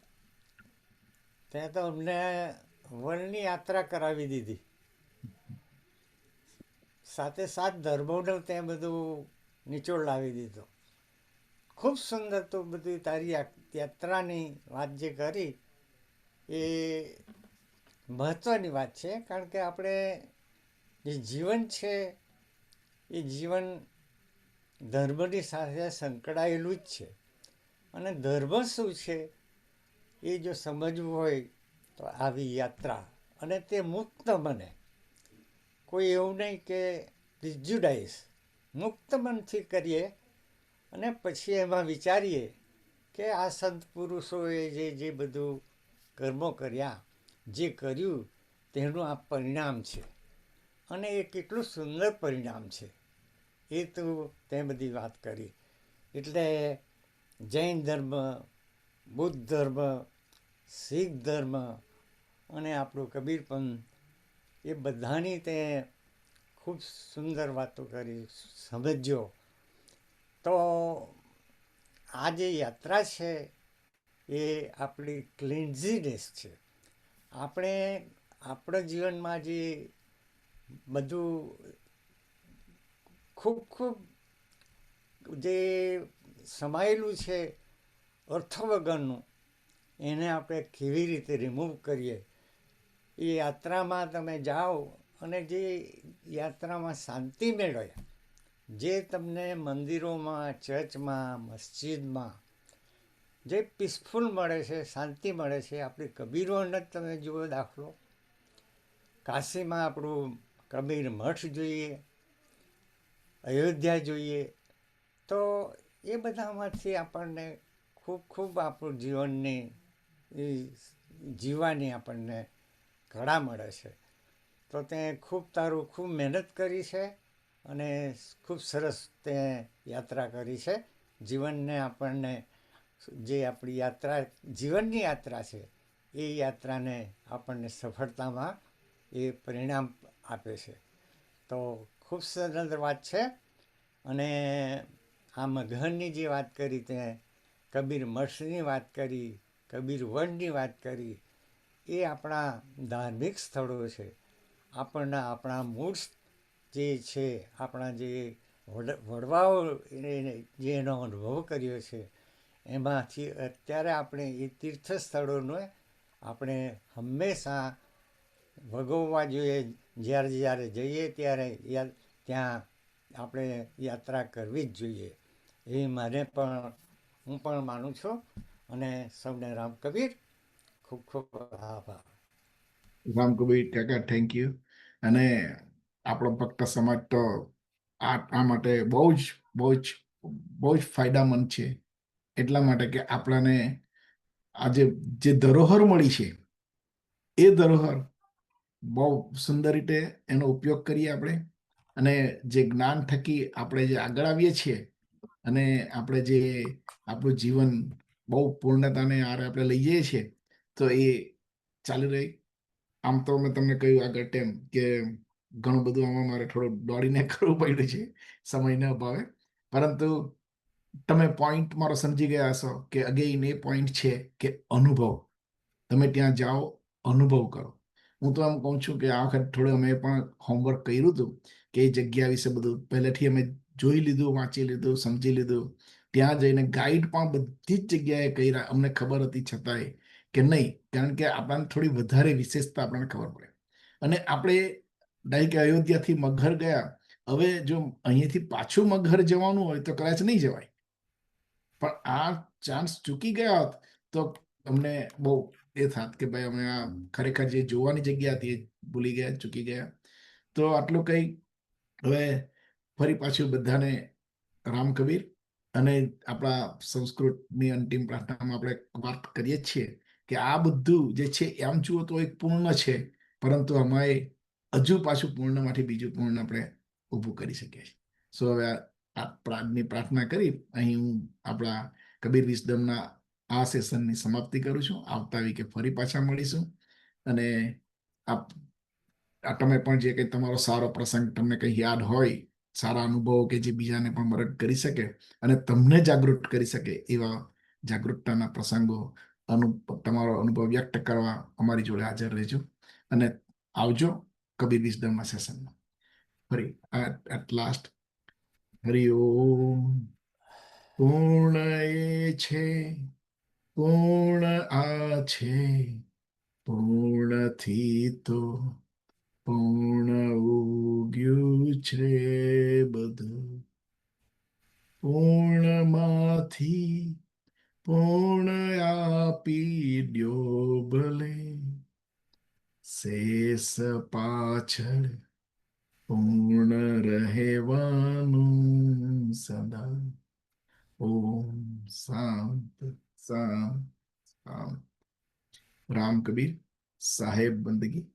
તે તો અમને વનની યાત્રા કરાવી દીધી, સાથે સાથ ધર્મોનો તે બધું નિચોડ લાવી દીધો. ખૂબ સુંદર તો બધી તારી યાત્રાની વાત જે કરી એ મહત્ત્વની વાત છે, કારણ કે આપણે જે જીવન છે એ જીવન ધર્મની સાથે સંકળાયેલું જ છે. અને ધર્મ શું છે એ જો સમજવું હોય તો આવી યાત્રા, અને તે મુક્ત મને, કોઈ એવું નહીં કે પ્રિજ્યુડાઇઝ, મુક્ત મનથી કરીએ અને પછી એમાં વિચારીએ કે આ સંત પુરુષોએ જે બધું કર્મો કર્યા, જે કર્યું તેનું આ પરિણામ છે અને એ કેટલું સુંદર પરિણામ છે એ તું તે બધી વાત કરી. એટલે જૈન ધર્મ, બુદ્ધ ધર્મ, શીખ ધર્મ અને આપણું કબીરપંથ, એ બધાની તે ખૂબ સુંદર વાતો કરી, સમજ્યો. તો આ જે યાત્રા છે એ આપણી ક્લિન્ઝીનેસ છે. આપણે આપણા જીવનમાં જે બધું ખૂબ જે સમાયેલું છે અર્થ વગરનું, એને આપણે કેવી રીતે રિમૂવ કરીએ. એ યાત્રામાં તમે જાઓ અને જે યાત્રામાં શાંતિ મેળવે, જે તમને મંદિરોમાં, ચર્ચમાં, મસ્જિદમાં જે પીસફુલ મળે છે, શાંતિ મળે છે. આપણી કબીરોને જ તમે જુઓ દાખલો, કાશીમાં આપણું કબીર મઠ જોઈએ, અયોધ્યા જોઈએ, તો એ બધામાંથી આપણને ખૂબ આપણું જીવનની જીવવાની આપણને કળા મળે છે. તો તે ખૂબ મહેનત કરી છે અને ખૂબ સરસ તે યાત્રા કરી છે. જીવનને આપણને જે આપણી યાત્રા, જીવનની યાત્રા છે, એ યાત્રાને આપણને સફળતામાં એ પરિણામ આપે છે. તો ખૂબ સરસ વાત છે. અને આ મગહરની જે વાત કરી, તે કબીર મઠની વાત કરી, કબીર વનની વાત કરી, એ આપણા ધાર્મિક સ્થળો છે. આપણા મૂળ જે છે, આપણા જે વડવાઓ જે એનો અનુભવ કર્યો છે, એમાંથી અત્યારે આપણે એ તીર્થ સ્થળોને આપણે હંમેશા ભોગવવા જોઈએ. જ્યારે જઈએ ત્યારે ત્યાં આપણે યાત્રા કરવી જ જોઈએ. એ હું પણ માનું છું. અને સૌને રામ કબીર. ખૂબ આભાર. રામ કબીર કાકા, થેન્ક યુ. અને આપણો ભક્ત સમાજ તો આ માટે બહુ જ ફાયદામંદ છે. એટલા માટે કે આપણાને આજે જે ધરોહર મળી છે, એ ધરોહર બહુ સુંદર રીતે એનો ઉપયોગ કરીએ આપણે, અને જે જ્ઞાન થકી આપણે જે આગળ આવીએ છીએ અને આપણે જે આપણું જીવન બહુ પૂર્ણતાને આરે આપણે લઈ જઈએ છીએ, તો એ ચાલી રહી. આમ તો મેં તમને કહ્યું આગળ તેમ કે ઘણું બધું આમાં મારે થોડું દોડીને કરવું પડ્યું છે સમયના અભાવે, પરંતુ તમે પોઈન્ટ મારો સમજી ગયા હશો કે અગેઇન એ પોઈન્ટ છે કે અનુભવ. તમે ત્યાં જાઓ, અનુભવ કરો. હું તો એમ કહું છું કે આ વખત થોડું અમે પણ હોમવર્ક કર્યું હતું કે એ જગ્યા વિશે બધું પહેલેથી અમે જોઈ લીધું, વાંચી લીધું, સમજી લીધું. ત્યાં જઈને ગાઈડ પણ બધી જ જગ્યાએ કર્યા, અમને ખબર હતી છતાંય કે નહીં, કારણ કે આપણને થોડી વધારે વિશેષતા આપણને ખબર પડે. અને આપણે ડાયરેક્ટ અયોધ્યાથી મગર ગયા, હવે જો અહીંયાથી પાછું મગર જવાનું હોય તો કદાચ નહીં જવાય, પણ આ ચાન્સ ચૂકી ગયા હોત તો અમને બહુ એ થાત કે ભાઈ અમે આ ખરેખર જે જોવાની જગ્યા હતી એ ભૂલી ગયા, ચૂકી ગયા. તો આટલું કંઈ. હવે ફરી પાછું બધાને રામ કબીર. અને આપણા સંસ્કૃતની અંતિમ પ્રાર્થનામાં આપણે વાત કરીએ જ છીએ કે આ બધું જે છે આમ જુઓ તો એક પૂર્ણ છે, પરંતુ અમારે હજુ પાછું પૂર્ણમાંથી બીજું પૂર્ણ આપણે ઊભું કરી શકીએ છીએ. સો હવે આજની પ્રાર્થના કરી અહીં હું આપણા કબીર વિઝડમના આ સેશનની સમાપ્તિ કરું છું. આવતા વીકે ફરી પાછા મળીશું. અને તમે પણ જે કંઈ તમારો સારો પ્રસંગ તમને કંઈ યાદ હોય, સારા અનુભવો કે જે બીજાને પણ મદદ કરી શકે અને તમને જાગૃત કરી શકે એવા જાગૃતતાના પ્રસંગો, તમારો અનુભવ વ્યક્ત કરવા અમારી જોડે હાજર રહેજો. અને આવજો કબીર વિઝડમના સેશનમાં ફરી. એટ લાસ્ટ હરિ ઓમ. પૂર્ણ એ છે, પૂર્ણ આ છે, પૂર્ણથી તો પૂર્ણ ઉગ્યું છે બધું. પૂર્ણમાંથી પૂર્ણ આપી દ્યો ભલે, શેષ પાછળ પૂર્ણ રહેવાનું સદા. ઓમ શાંત શાંત શાંત. રામ કબીર સાહેબ બંદગી.